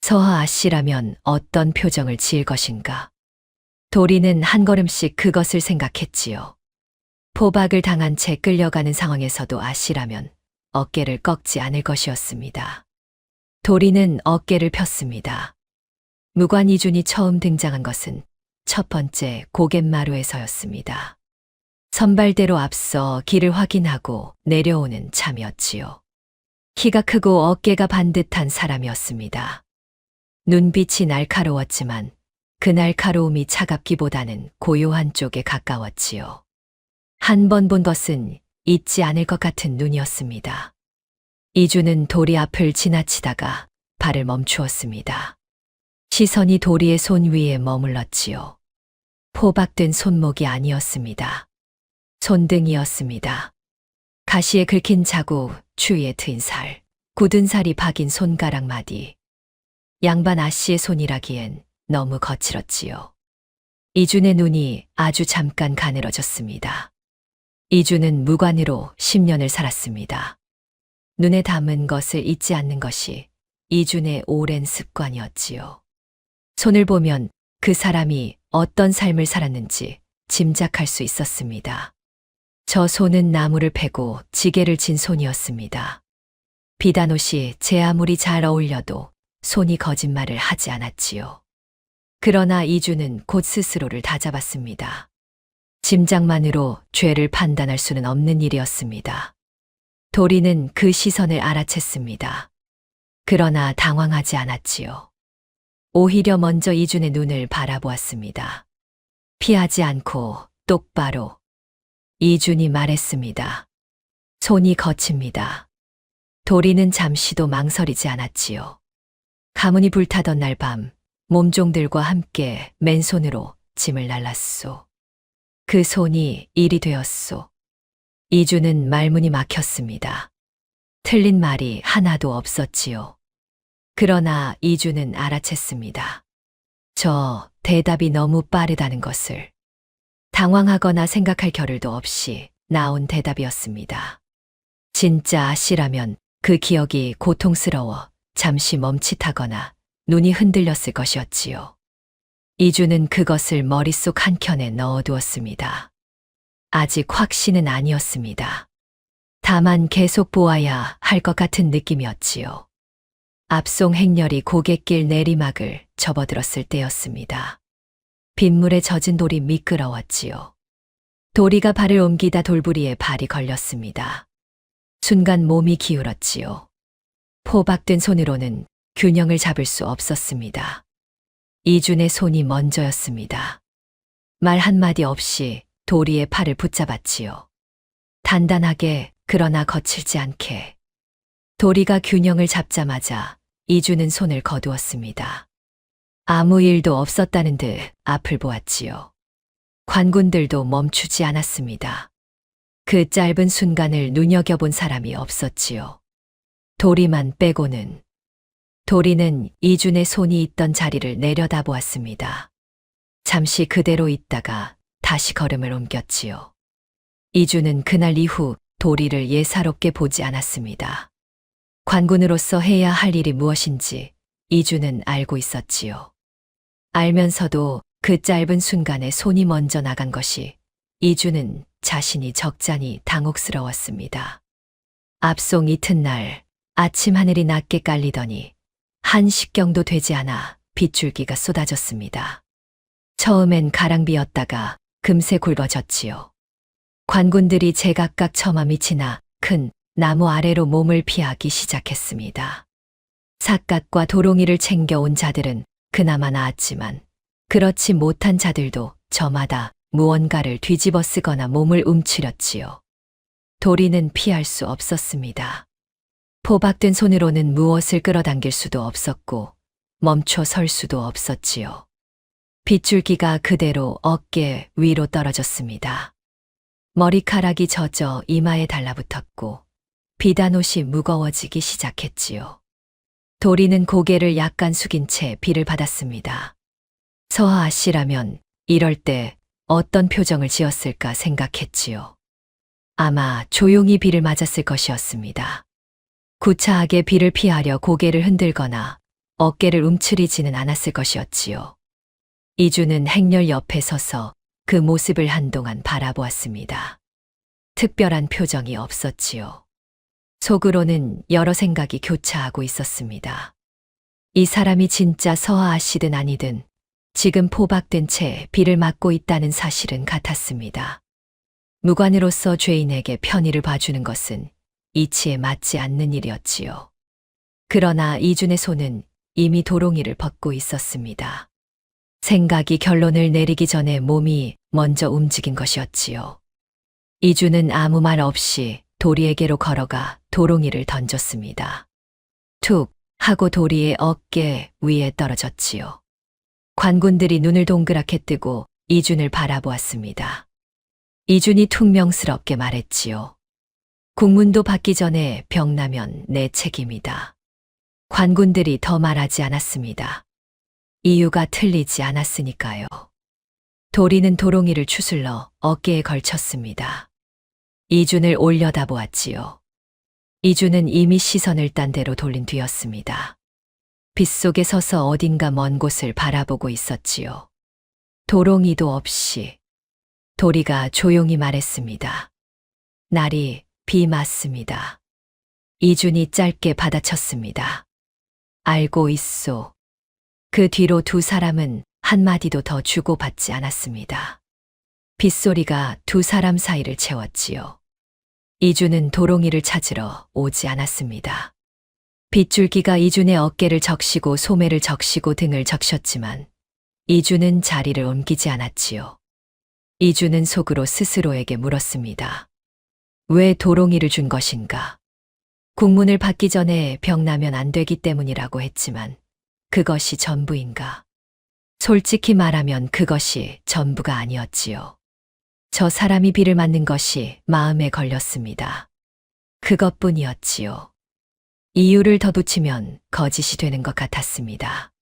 서하 아씨라면 어떤 표정을 지을 것인가? 도리는 한 걸음씩 그것을 생각했지요. 포박을 당한 채 끌려가는 상황에서도 아씨라면 어깨를 꺾지 않을 것이었습니다. 도리는 어깨를 폈습니다. 무관 이준이 처음 등장한 것은 첫 번째 고갯마루에서였습니다. 선발대로 앞서 길을 확인하고 내려오는 참이었지요. 키가 크고 어깨가 반듯한 사람이었습니다. 눈빛이 날카로웠지만 그 날카로움이 차갑기보다는 고요한 쪽에 가까웠지요. 한 번 본 것은 잊지 않을 것 같은 눈이었습니다. 이주는 도리 앞을 지나치다가 발을 멈추었습니다. 시선이 도리의 손 위에 머물렀지요. 포박된 손목이 아니었습니다. 손등이었습니다. 가시에 긁힌 자국, 추위에 트인 살, 굳은 살이 박인 손가락 마디. 양반 아씨의 손이라기엔 너무 거칠었지요. 이준의 눈이 아주 잠깐 가늘어졌습니다. 이준은 무관으로 10년을 살았습니다. 눈에 담은 것을 잊지 않는 것이 이준의 오랜 습관이었지요. 손을 보면 그 사람이 어떤 삶을 살았는지 짐작할 수 있었습니다. 저 손은 나무를 패고 지게를 진 손이었습니다. 비단옷이 제 아무리 잘 어울려도 손이 거짓말을 하지 않았지요. 그러나 이주는 곧 스스로를 다잡았습니다. 짐작만으로 죄를 판단할 수는 없는 일이었습니다. 도리는 그 시선을 알아챘습니다. 그러나 당황하지 않았지요. 오히려 먼저 이준의 눈을 바라보았습니다. 피하지 않고 똑바로. 이준이 말했습니다. 손이 거칩니다. 도리는 잠시도 망설이지 않았지요. 가문이 불타던 날 밤, 몸종들과 함께 맨손으로 짐을 날랐소. 그 손이 일이 되었소. 이주는 말문이 막혔습니다. 틀린 말이 하나도 없었지요. 그러나 이주는 알아챘습니다. 저 대답이 너무 빠르다는 것을. 당황하거나 생각할 겨를도 없이 나온 대답이었습니다. 진짜 아씨라면 그 기억이 고통스러워 잠시 멈칫하거나 눈이 흔들렸을 것이었지요. 이주는 그것을 머릿속 한켠에 넣어두었습니다. 아직 확신은 아니었습니다. 다만 계속 보아야 할 것 같은 느낌이었지요. 앞송 행렬이 고갯길 내리막을 접어들었을 때였습니다. 빗물에 젖은 돌이 미끄러웠지요. 도리가 발을 옮기다 돌부리에 발이 걸렸습니다. 순간 몸이 기울었지요. 포박된 손으로는 균형을 잡을 수 없었습니다. 이준의 손이 먼저였습니다. 말 한마디 없이 도리의 팔을 붙잡았지요. 단단하게 그러나 거칠지 않게. 도리가 균형을 잡자마자 이준은 손을 거두었습니다. 아무 일도 없었다는 듯 앞을 보았지요. 관군들도 멈추지 않았습니다. 그 짧은 순간을 눈여겨본 사람이 없었지요. 도리만 빼고는. 도리는 이준의 손이 있던 자리를 내려다보았습니다. 잠시 그대로 있다가 다시 걸음을 옮겼지요. 이준은 그날 이후 도리를 예사롭게 보지 않았습니다. 관군으로서 해야 할 일이 무엇인지 이준은 알고 있었지요. 알면서도 그 짧은 순간에 손이 먼저 나간 것이 이준은 자신이 적잖이 당혹스러웠습니다. 앞송 이튿날 아침 하늘이 낮게 깔리더니 한식경도 되지 않아 빗줄기가 쏟아졌습니다. 처음엔 가랑비였다가 금세 굵어졌지요. 관군들이 제각각 처마 밑이나 큰 나무 아래로 몸을 피하기 시작했습니다. 삿갓과 도롱이를 챙겨온 자들은 그나마 나았지만 그렇지 못한 자들도 저마다 무언가를 뒤집어 쓰거나 몸을 움츠렸지요. 도리는 피할 수 없었습니다. 포박된 손으로는 무엇을 끌어당길 수도 없었고 멈춰 설 수도 없었지요. 빗줄기가 그대로 어깨 위로 떨어졌습니다. 머리카락이 젖어 이마에 달라붙었고 비단옷이 무거워지기 시작했지요. 도리는 고개를 약간 숙인 채 비를 받았습니다. 서하 씨라면 이럴 때 어떤 표정을 지었을까 생각했지요. 아마 조용히 비를 맞았을 것이었습니다. 구차하게 비를 피하려 고개를 흔들거나 어깨를 움츠리지는 않았을 것이었지요. 이주는 행렬 옆에 서서 그 모습을 한동안 바라보았습니다. 특별한 표정이 없었지요. 속으로는 여러 생각이 교차하고 있었습니다. 이 사람이 진짜 서하 씨든 아니든 지금 포박된 채 비를 맞고 있다는 사실은 같았습니다. 무관으로서 죄인에게 편의를 봐주는 것은 이치에 맞지 않는 일이었지요. 그러나 이준의 손은 이미 도롱이를 벗고 있었습니다. 생각이 결론을 내리기 전에 몸이 먼저 움직인 것이었지요. 이준은 아무 말 없이 도리에게로 걸어가 도롱이를 던졌습니다. 툭 하고 도리의 어깨 위에 떨어졌지요. 관군들이 눈을 동그랗게 뜨고 이준을 바라보았습니다. 이준이 퉁명스럽게 말했지요. 국문도 받기 전에 병나면 내 책임이다. 관군들이 더 말하지 않았습니다. 이유가 틀리지 않았으니까요. 도리는 도롱이를 추슬러 어깨에 걸쳤습니다. 이준을 올려다보았지요. 이준은 이미 시선을 딴 데로 돌린 뒤였습니다. 빗속에 서서 어딘가 먼 곳을 바라보고 있었지요. 도롱이도 없이 도리가 조용히 말했습니다. 날이 비 맞습니다. 이준이 짧게 받아쳤습니다. 알고 있소. 그 뒤로 두 사람은 한마디도 더 주고받지 않았습니다. 빗소리가 두 사람 사이를 채웠지요. 이준은 도롱이를 찾으러 오지 않았습니다. 빗줄기가 이준의 어깨를 적시고 소매를 적시고 등을 적셨지만 이준은 자리를 옮기지 않았지요. 이준은 속으로 스스로에게 물었습니다. 왜 도롱이를 준 것인가? 국문을 받기 전에 병나면 안 되기 때문이라고 했지만 그것이 전부인가? 솔직히 말하면 그것이 전부가 아니었지요. 저 사람이 비를 맞는 것이 마음에 걸렸습니다. 그것뿐이었지요. 이유를 더 붙이면 거짓이 되는 것 같았습니다.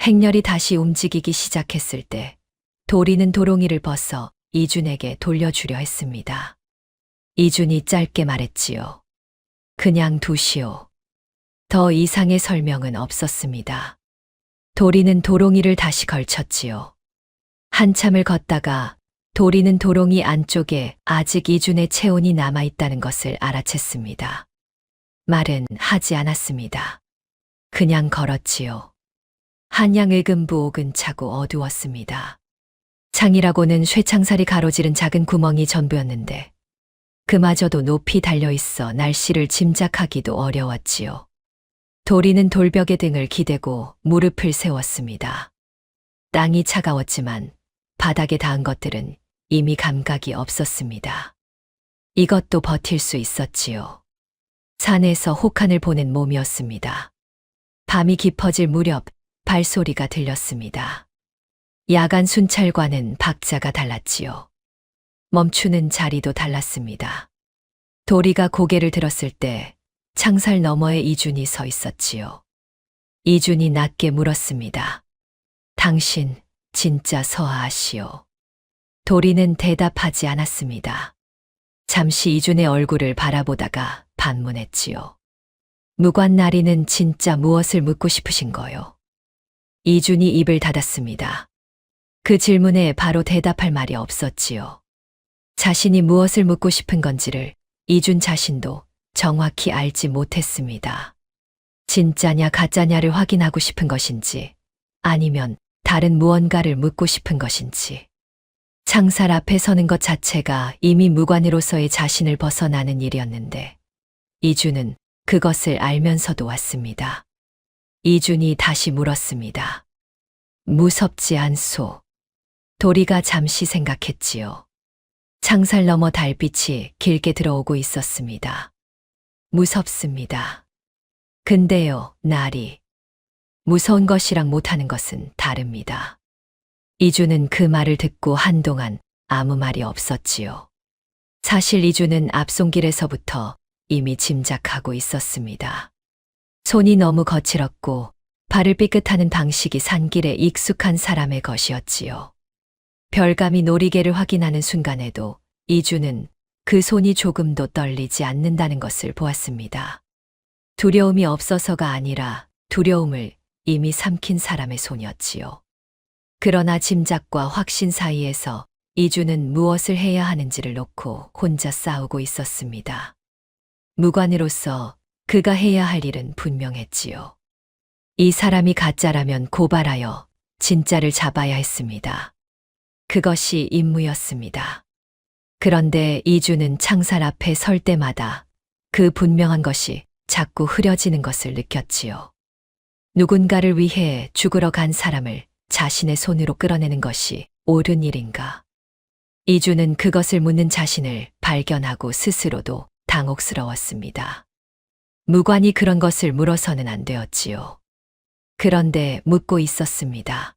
행렬이 다시 움직이기 시작했을 때 도리는 도롱이를 벗어 이준에게 돌려주려 했습니다. 이준이 짧게 말했지요. 그냥 두시오. 더 이상의 설명은 없었습니다. 도리는 도롱이를 다시 걸쳤지요. 한참을 걷다가 도리는 도롱이 안쪽에 아직 이준의 체온이 남아있다는 것을 알아챘습니다. 말은 하지 않았습니다. 그냥 걸었지요. 한양의금 부옥은 차고 어두웠습니다. 창이라고는 쇠창살이 가로지른 작은 구멍이 전부였는데 그마저도 높이 달려있어 날씨를 짐작하기도 어려웠지요. 도리는 돌벽에 등을 기대고 무릎을 세웠습니다. 땅이 차가웠지만 바닥에 닿은 것들은 이미 감각이 없었습니다. 이것도 버틸 수 있었지요. 산에서 혹한을 보낸 몸이었습니다. 밤이 깊어질 무렵 발소리가 들렸습니다. 야간 순찰과는 박자가 달랐지요. 멈추는 자리도 달랐습니다. 도리가 고개를 들었을 때 창살 너머에 이준이 서 있었지요. 이준이 낮게 물었습니다. 당신 진짜 서하시오. 도리는 대답하지 않았습니다. 잠시 이준의 얼굴을 바라보다가 반문했지요. 무관나리는 진짜 무엇을 묻고 싶으신 거요? 이준이 입을 닫았습니다. 그 질문에 바로 대답할 말이 없었지요. 자신이 무엇을 묻고 싶은 건지를 이준 자신도 정확히 알지 못했습니다. 진짜냐 가짜냐를 확인하고 싶은 것인지 아니면 다른 무언가를 묻고 싶은 것인지. 창살 앞에 서는 것 자체가 이미 무관으로서의 자신을 벗어나는 일이었는데 이준은 그것을 알면서도 왔습니다. 이준이 다시 물었습니다. 무섭지 않소? 도리가 잠시 생각했지요. 창살 너머 달빛이 길게 들어오고 있었습니다. 무섭습니다. 근데요, 날이. 무서운 것이랑 못하는 것은 다릅니다. 이준은 그 말을 듣고 한동안 아무 말이 없었지요. 사실 이준은 앞송길에서부터 이미 짐작하고 있었습니다. 손이 너무 거칠었고 발을 삐끗하는 방식이 산길에 익숙한 사람의 것이었지요. 별감이 놀이개를 확인하는 순간에도 이준은 그 손이 조금도 떨리지 않는다는 것을 보았습니다. 두려움이 없어서가 아니라 두려움을 이미 삼킨 사람의 손이었지요. 그러나 짐작과 확신 사이에서 이준은 무엇을 해야 하는지를 놓고 혼자 싸우고 있었습니다. 무관으로서 그가 해야 할 일은 분명했지요. 이 사람이 가짜라면 고발하여 진짜를 잡아야 했습니다. 그것이 임무였습니다. 그런데 이준은 창살 앞에 설 때마다 그 분명한 것이 자꾸 흐려지는 것을 느꼈지요. 누군가를 위해 죽으러 간 사람을 자신의 손으로 끌어내는 것이 옳은 일인가? 이준은 그것을 묻는 자신을 발견하고 스스로도 당혹스러웠습니다. 무관이 그런 것을 물어서는 안 되었지요. 그런데 묻고 있었습니다.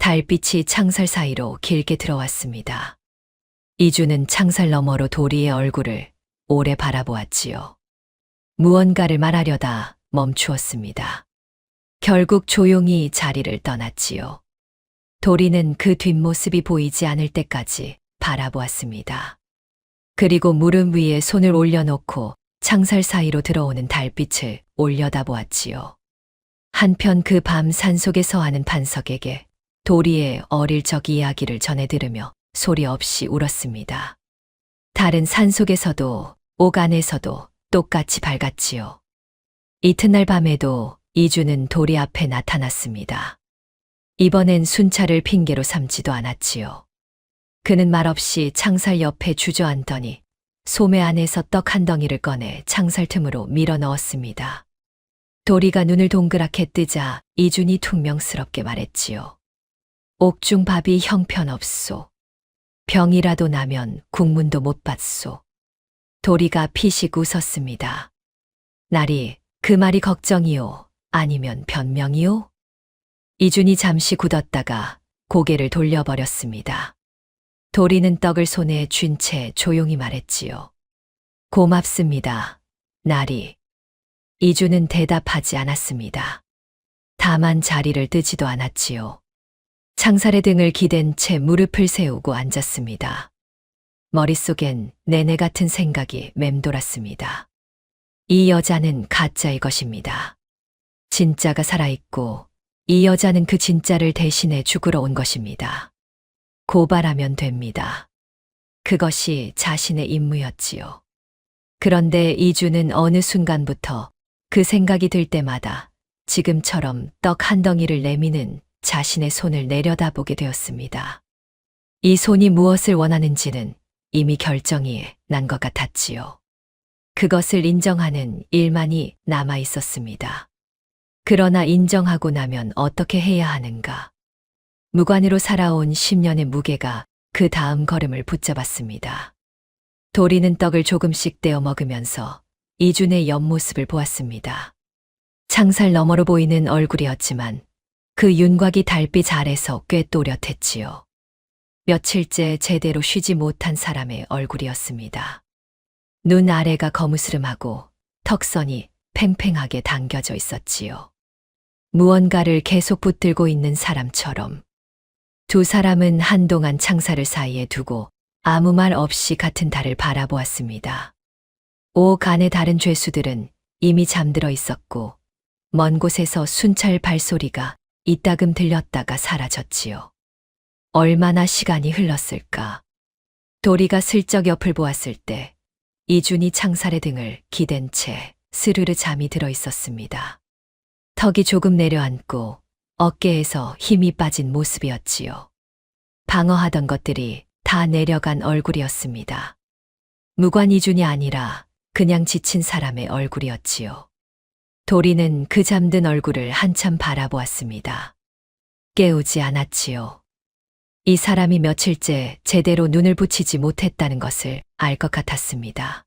달빛이 창살 사이로 길게 들어왔습니다. 이주는 창살 너머로 도리의 얼굴을 오래 바라보았지요. 무언가를 말하려다 멈추었습니다. 결국 조용히 자리를 떠났지요. 도리는 그 뒷모습이 보이지 않을 때까지 바라보았습니다. 그리고 무릎 위에 손을 올려놓고 창살 사이로 들어오는 달빛을 올려다보았지요. 한편 그 밤 산속에서 하는 판석에게 도리의 어릴 적 이야기를 전해 들으며 소리 없이 울었습니다. 달은 산속에서도 옥 안에서도 똑같이 밝았지요. 이튿날 밤에도 이주는 도리 앞에 나타났습니다. 이번엔 순찰을 핑계로 삼지도 않았지요. 그는 말없이 창살 옆에 주저앉더니 소매 안에서 떡 한 덩이를 꺼내 창살 틈으로 밀어 넣었습니다. 도리가 눈을 동그랗게 뜨자 이준이 퉁명스럽게 말했지요. 옥중 밥이 형편없소. 병이라도 나면 국문도 못 받소. 도리가 피식 웃었습니다. 나리, 그 말이 걱정이요? 아니면 변명이요? 이준이 잠시 굳었다가 고개를 돌려버렸습니다. 도리는 떡을 손에 쥔 채 조용히 말했지요. 고맙습니다, 나리. 이준은 대답하지 않았습니다. 다만 자리를 뜨지도 않았지요. 창살의 등을 기댄 채 무릎을 세우고 앉았습니다. 머릿속엔 내내 같은 생각이 맴돌았습니다. 이 여자는 가짜의 것입니다. 진짜가 살아있고 이 여자는 그 진짜를 대신해 죽으러 온 것입니다. 고발하면 됩니다. 그것이 자신의 임무였지요. 그런데 이주는 어느 순간부터 그 생각이 들 때마다 지금처럼 떡 한 덩이를 내미는 자신의 손을 내려다보게 되었습니다. 이 손이 무엇을 원하는지는 이미 결정이 난 것 같았지요. 그것을 인정하는 일만이 남아 있었습니다. 그러나 인정하고 나면 어떻게 해야 하는가? 무관으로 살아온 10년의 무게가 그 다음 걸음을 붙잡았습니다. 도리는 떡을 조금씩 떼어 먹으면서 이준의 옆모습을 보았습니다. 창살 너머로 보이는 얼굴이었지만 그 윤곽이 달빛 아래서 꽤 또렷했지요. 며칠째 제대로 쉬지 못한 사람의 얼굴이었습니다. 눈 아래가 거무스름하고 턱선이 팽팽하게 당겨져 있었지요. 무언가를 계속 붙들고 있는 사람처럼. 두 사람은 한동안 창살을 사이에 두고 아무 말 없이 같은 달을 바라보았습니다. 옥 안의 다른 죄수들은 이미 잠들어 있었고 먼 곳에서 순찰 발소리가 이따금 들렸다가 사라졌지요. 얼마나 시간이 흘렀을까? 도리가 슬쩍 옆을 보았을 때 이준이 창살의 등을 기댄 채 스르르 잠이 들어 있었습니다. 턱이 조금 내려앉고 어깨에서 힘이 빠진 모습이었지요. 방어하던 것들이 다 내려간 얼굴이었습니다. 무관 이준이 아니라 그냥 지친 사람의 얼굴이었지요. 도리는 그 잠든 얼굴을 한참 바라보았습니다. 깨우지 않았지요. 이 사람이 며칠째 제대로 눈을 붙이지 못했다는 것을 알 것 같았습니다.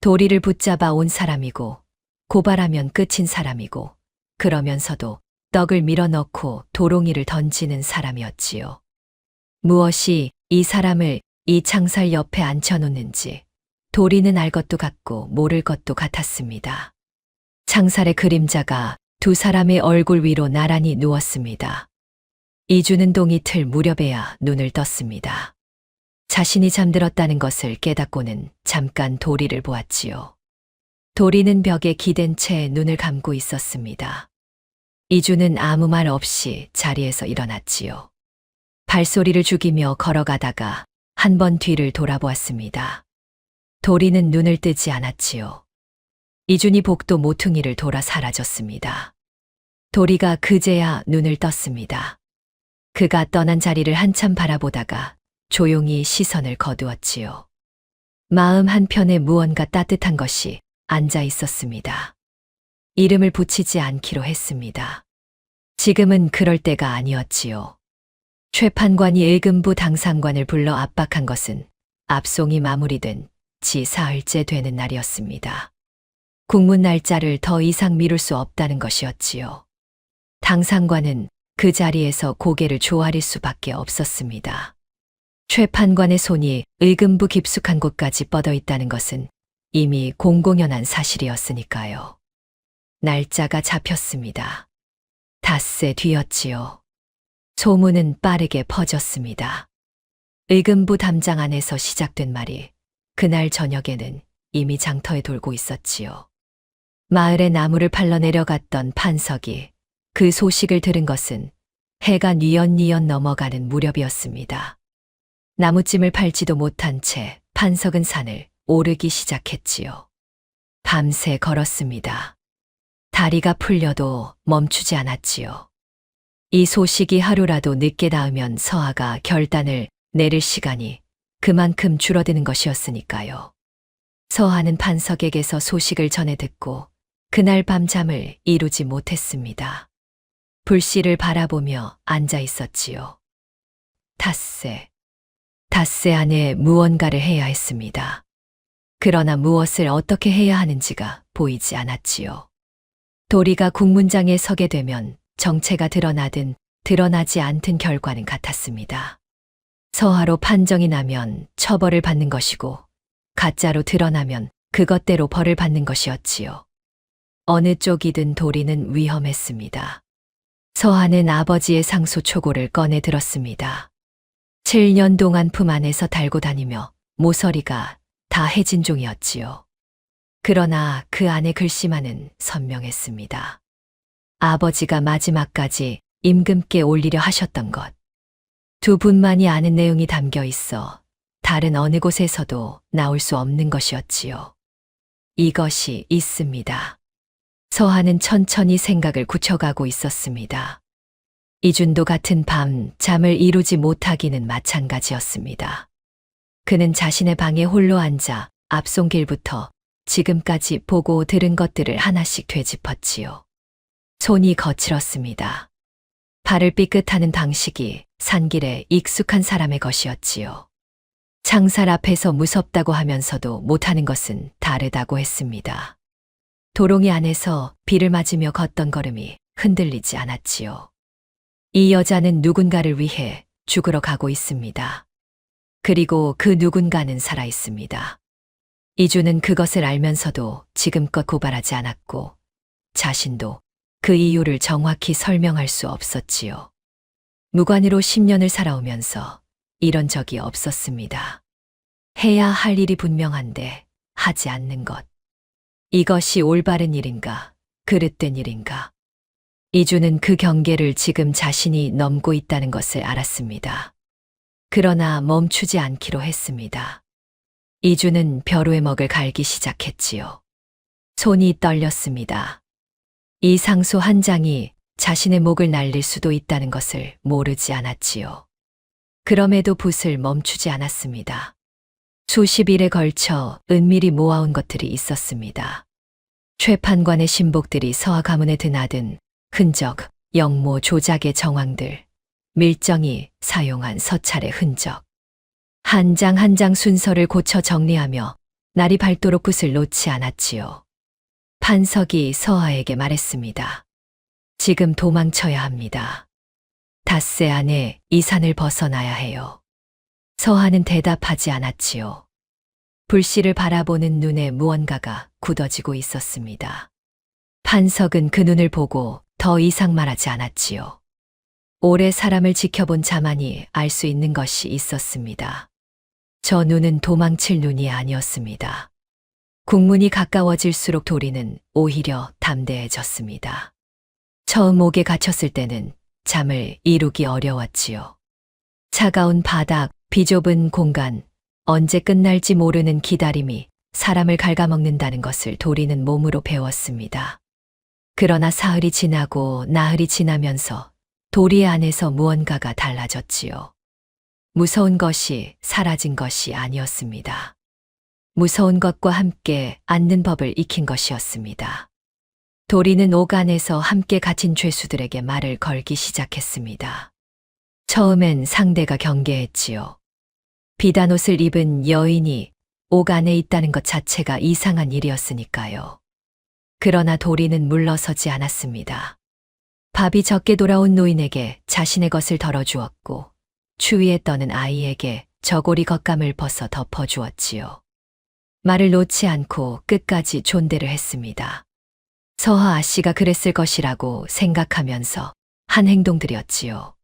도리를 붙잡아 온 사람이고 고발하면 끝인 사람이고 그러면서도 떡을 밀어넣고 도롱이를 던지는 사람이었지요. 무엇이 이 사람을 이 창살 옆에 앉혀놓는지 도리는 알 것도 같고 모를 것도 같았습니다. 창살의 그림자가 두 사람의 얼굴 위로 나란히 누웠습니다. 이주는 동이틀 무렵에야 눈을 떴습니다. 자신이 잠들었다는 것을 깨닫고는 잠깐 도리를 보았지요. 도리는 벽에 기댄 채 눈을 감고 있었습니다. 이주는 아무 말 없이 자리에서 일어났지요. 발소리를 죽이며 걸어가다가 한 번 뒤를 돌아보았습니다. 도리는 눈을 뜨지 않았지요. 이준이 복도 모퉁이를 돌아 사라졌습니다. 도리가 그제야 눈을 떴습니다. 그가 떠난 자리를 한참 바라보다가 조용히 시선을 거두었지요. 마음 한편에 무언가 따뜻한 것이 앉아 있었습니다. 이름을 붙이지 않기로 했습니다. 지금은 그럴 때가 아니었지요. 최판관이 일금부 당상관을 불러 압박한 것은 압송이 마무리된 지 사흘째 되는 날이었습니다. 국문 날짜를 더 이상 미룰 수 없다는 것이었지요. 당상관은 그 자리에서 고개를 조아릴 수밖에 없었습니다. 최 판관의 손이 의금부 깊숙한 곳까지 뻗어 있다는 것은 이미 공공연한 사실이었으니까요. 날짜가 잡혔습니다. 닷새 뒤였지요. 소문은 빠르게 퍼졌습니다. 의금부 담장 안에서 시작된 말이 그날 저녁에는 이미 장터에 돌고 있었지요. 마을의 나무를 팔러 내려갔던 판석이 그 소식을 들은 것은 해가 뉘엿뉘엿 넘어가는 무렵이었습니다. 나무찜을 팔지도 못한 채 판석은 산을 오르기 시작했지요. 밤새 걸었습니다. 다리가 풀려도 멈추지 않았지요. 이 소식이 하루라도 늦게 닿으면 서아가 결단을 내릴 시간이 그만큼 줄어드는 것이었으니까요. 서아는 판석에게서 소식을 전해 듣고 그날 밤 잠을 이루지 못했습니다. 불씨를 바라보며 앉아 있었지요. 닷새 안에 무언가를 해야 했습니다. 그러나 무엇을 어떻게 해야 하는지가 보이지 않았지요. 도리가 국문장에 서게 되면 정체가 드러나든 드러나지 않든 결과는 같았습니다. 서하로 판정이 나면 처벌을 받는 것이고 가짜로 드러나면 그것대로 벌을 받는 것이었지요. 어느 쪽이든 도리는 위험했습니다. 서하는 아버지의 상소 초고를 꺼내 들었습니다. 7년 동안 품 안에서 달고 다니며 모서리가 다 해진 종이었지요. 그러나 그 안의 글씨만은 선명했습니다. 아버지가 마지막까지 임금께 올리려 하셨던 것. 두 분만이 아는 내용이 담겨 있어 다른 어느 곳에서도 나올 수 없는 것이었지요. 이것이 있습니다. 서하는 천천히 생각을 굳혀가고 있었습니다. 이준도 같은 밤 잠을 이루지 못하기는 마찬가지였습니다. 그는 자신의 방에 홀로 앉아 앞송길부터 지금까지 보고 들은 것들을 하나씩 되짚었지요. 손이 거칠었습니다. 발을 삐끗하는 방식이 산길에 익숙한 사람의 것이었지요. 창살 앞에서 무섭다고 하면서도 못하는 것은 다르다고 했습니다. 도롱이 안에서 비를 맞으며 걷던 걸음이 흔들리지 않았지요. 이 여자는 누군가를 위해 죽으러 가고 있습니다. 그리고 그 누군가는 살아 있습니다. 이주는 그것을 알면서도 지금껏 고발하지 않았고 자신도 그 이유를 정확히 설명할 수 없었지요. 무관으로 10년을 살아오면서 이런 적이 없었습니다. 해야 할 일이 분명한데 하지 않는 것. 이것이 올바른 일인가, 그릇된 일인가. 이주는 그 경계를 지금 자신이 넘고 있다는 것을 알았습니다. 그러나 멈추지 않기로 했습니다. 이주는 벼루의 먹을 갈기 시작했지요. 손이 떨렸습니다. 이 상소 한 장이 자신의 목을 날릴 수도 있다는 것을 모르지 않았지요. 그럼에도 붓을 멈추지 않았습니다. 수십 일에 걸쳐 은밀히 모아온 것들이 있었습니다. 최 판관의 신복들이 서하 가문에 드나든 흔적, 영모 조작의 정황들, 밀정이 사용한 서찰의 흔적. 한 장 한 장 순서를 고쳐 정리하며 날이 밝도록 붓을 놓지 않았지요. 판석이 서하에게 말했습니다. 지금 도망쳐야 합니다. 닷새 안에 이 산을 벗어나야 해요. 서하는 대답하지 않았지요. 불씨를 바라보는 눈에 무언가가 굳어지고 있었습니다. 판석은 그 눈을 보고 더 이상 말하지 않았지요. 오래 사람을 지켜본 자만이 알 수 있는 것이 있었습니다. 저 눈은 도망칠 눈이 아니었습니다. 국문이 가까워질수록 도리는 오히려 담대해졌습니다. 처음 옥에 갇혔을 때는 잠을 이루기 어려웠지요. 차가운 바닥, 비좁은 공간, 언제 끝날지 모르는 기다림이 사람을 갉아먹는다는 것을 도리는 몸으로 배웠습니다. 그러나 사흘이 지나고 나흘이 지나면서 도리의 안에서 무언가가 달라졌지요. 무서운 것이 사라진 것이 아니었습니다. 무서운 것과 함께 앉는 법을 익힌 것이었습니다. 도리는 옥 안에서 함께 갇힌 죄수들에게 말을 걸기 시작했습니다. 처음엔 상대가 경계했지요. 비단 옷을 입은 여인이 옥 안에 있다는 것 자체가 이상한 일이었으니까요. 그러나 도리는 물러서지 않았습니다. 밥이 적게 돌아온 노인에게 자신의 것을 덜어주었고 추위에 떠는 아이에게 저고리 겉감을 벗어 덮어주었지요. 말을 놓지 않고 끝까지 존대를 했습니다. 서하 아씨가 그랬을 것이라고 생각하면서 한 행동들이었지요.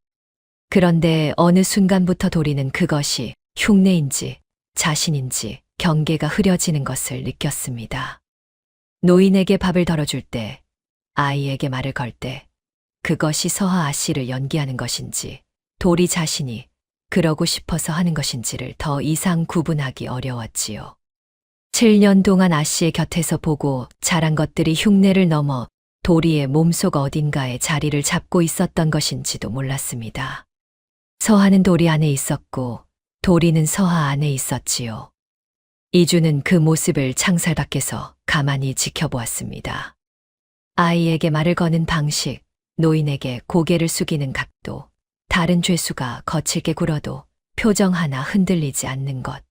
그런데 어느 순간부터 도리는 그것이 흉내인지 자신인지 경계가 흐려지는 것을 느꼈습니다. 노인에게 밥을 덜어줄 때, 아이에게 말을 걸 때, 그것이 서하 아씨를 연기하는 것인지, 도리 자신이 그러고 싶어서 하는 것인지를 더 이상 구분하기 어려웠지요. 7년 동안 아씨의 곁에서 보고 자란 것들이 흉내를 넘어 도리의 몸속 어딘가에 자리를 잡고 있었던 것인지도 몰랐습니다. 서하는 도리 안에 있었고 도리는 서하 안에 있었지요. 이주는 그 모습을 창살 밖에서 가만히 지켜보았습니다. 아이에게 말을 거는 방식, 노인에게 고개를 숙이는 각도, 다른 죄수가 거칠게 굴어도 표정 하나 흔들리지 않는 것.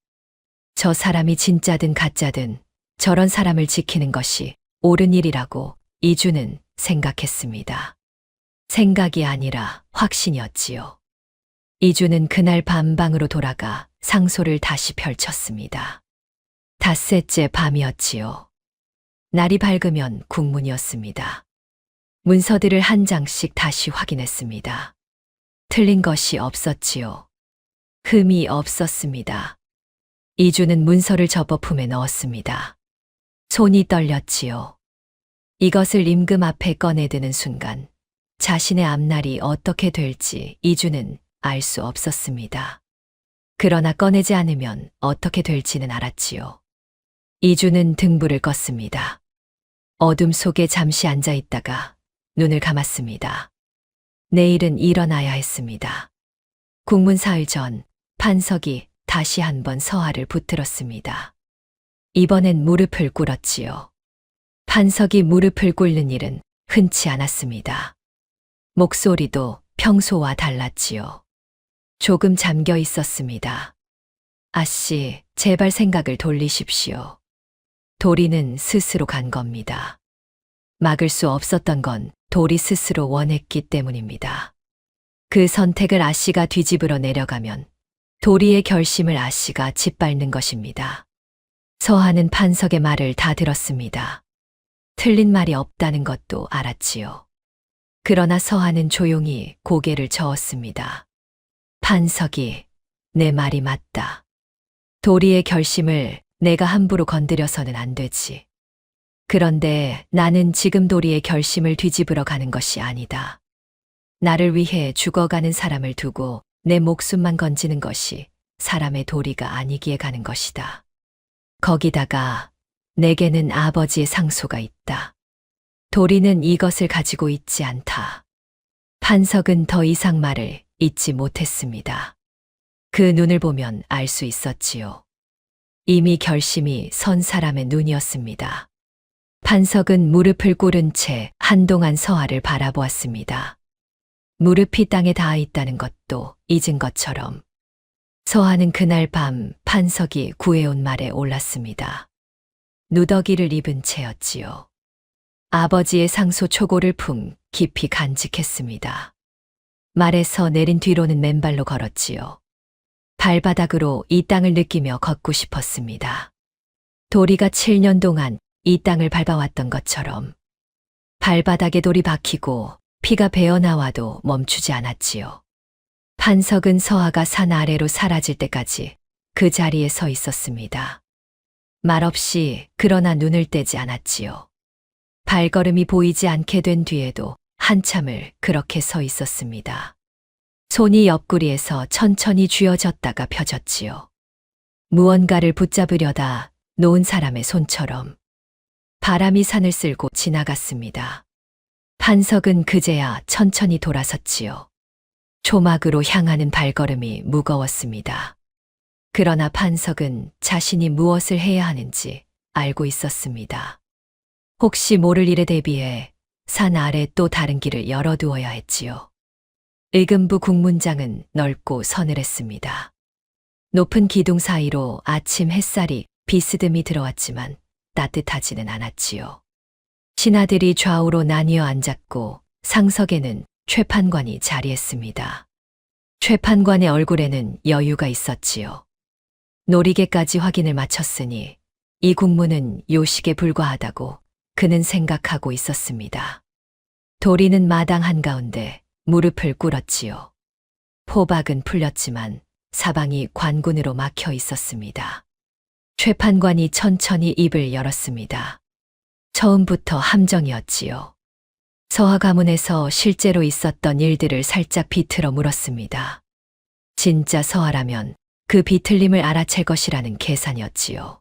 저 사람이 진짜든 가짜든 저런 사람을 지키는 것이 옳은 일이라고 이주는 생각했습니다. 생각이 아니라 확신이었지요. 이주는 그날 밤 방으로 돌아가 상소를 다시 펼쳤습니다. 닷새째 밤이었지요. 날이 밝으면 국문이었습니다. 문서들을 한 장씩 다시 확인했습니다. 틀린 것이 없었지요. 흠이 없었습니다. 이주는 문서를 접어 품에 넣었습니다. 손이 떨렸지요. 이것을 임금 앞에 꺼내드는 순간 자신의 앞날이 어떻게 될지 이주는 알 수 없었습니다. 그러나 꺼내지 않으면 어떻게 될지는 알았지요. 이주는 등불을 껐습니다. 어둠 속에 잠시 앉아 있다가 눈을 감았습니다. 내일은 일어나야 했습니다. 국문 사흘 전 판석이 다시 한번 서하를 붙들었습니다. 이번엔 무릎을 꿇었지요. 판석이 무릎을 꿇는 일은 흔치 않았습니다. 목소리도 평소와 달랐지요. 조금 잠겨 있었습니다. 아씨, 제발 생각을 돌리십시오. 도리는 스스로 간 겁니다. 막을 수 없었던 건 도리 스스로 원했기 때문입니다. 그 선택을 아씨가 뒤집으러 내려가면 도리의 결심을 아씨가 짓밟는 것입니다. 서하는 판석의 말을 다 들었습니다. 틀린 말이 없다는 것도 알았지요. 그러나 서하는 조용히 고개를 저었습니다. 판석이 내 말이 맞다. 도리의 결심을 내가 함부로 건드려서는 안 되지. 그런데 나는 지금 도리의 결심을 뒤집으러 가는 것이 아니다. 나를 위해 죽어가는 사람을 두고 내 목숨만 건지는 것이 사람의 도리가 아니기에 가는 것이다. 거기다가 내게는 아버지의 상소가 있다. 도리는 이것을 가지고 있지 않다. 판석은 더 이상 말을 잇지 못했습니다. 그 눈을 보면 알 수 있었지요. 이미 결심이 선 사람의 눈이었습니다. 판석은 무릎을 꿇은 채 한동안 서하를 바라보았습니다. 무릎이 땅에 닿아 있다는 것도 잊은 것처럼. 서하는 그날 밤 판석이 구해온 말에 올랐습니다. 누더기를 입은 채였지요. 아버지의 상소 초고를 풍 깊이 간직했습니다. 말에서 내린 뒤로는 맨발로 걸었지요. 발바닥으로 이 땅을 느끼며 걷고 싶었습니다. 도리가 7년 동안 이 땅을 밟아왔던 것처럼 발바닥에 돌이 박히고 피가 배어나와도 멈추지 않았지요. 판석은 서하가 산 아래로 사라질 때까지 그 자리에 서 있었습니다. 말없이 그러나 눈을 떼지 않았지요. 발걸음이 보이지 않게 된 뒤에도 한참을 그렇게 서 있었습니다. 손이 옆구리에서 천천히 쥐어졌다가 펴졌지요. 무언가를 붙잡으려다 놓은 사람의 손처럼. 바람이 산을 쓸고 지나갔습니다. 판석은 그제야 천천히 돌아섰지요. 초막으로 향하는 발걸음이 무거웠습니다. 그러나 판석은 자신이 무엇을 해야 하는지 알고 있었습니다. 혹시 모를 일에 대비해 산 아래 또 다른 길을 열어두어야 했지요. 의금부 국문장은 넓고 서늘했습니다. 높은 기둥 사이로 아침 햇살이 비스듬히 들어왔지만 따뜻하지는 않았지요. 신하들이 좌우로 나뉘어 앉았고 상석에는 최판관이 자리했습니다. 최판관의 얼굴에는 여유가 있었지요. 놀이개까지 확인을 마쳤으니 이 국문은 요식에 불과하다고 그는 생각하고 있었습니다. 도리는 마당 한가운데 무릎을 꿇었지요. 포박은 풀렸지만 사방이 관군으로 막혀 있었습니다. 최판관이 천천히 입을 열었습니다. 처음부터 함정이었지요. 서하 가문에서 실제로 있었던 일들을 살짝 비틀어 물었습니다. 진짜 서하라면 그 비틀림을 알아챌 것이라는 계산이었지요.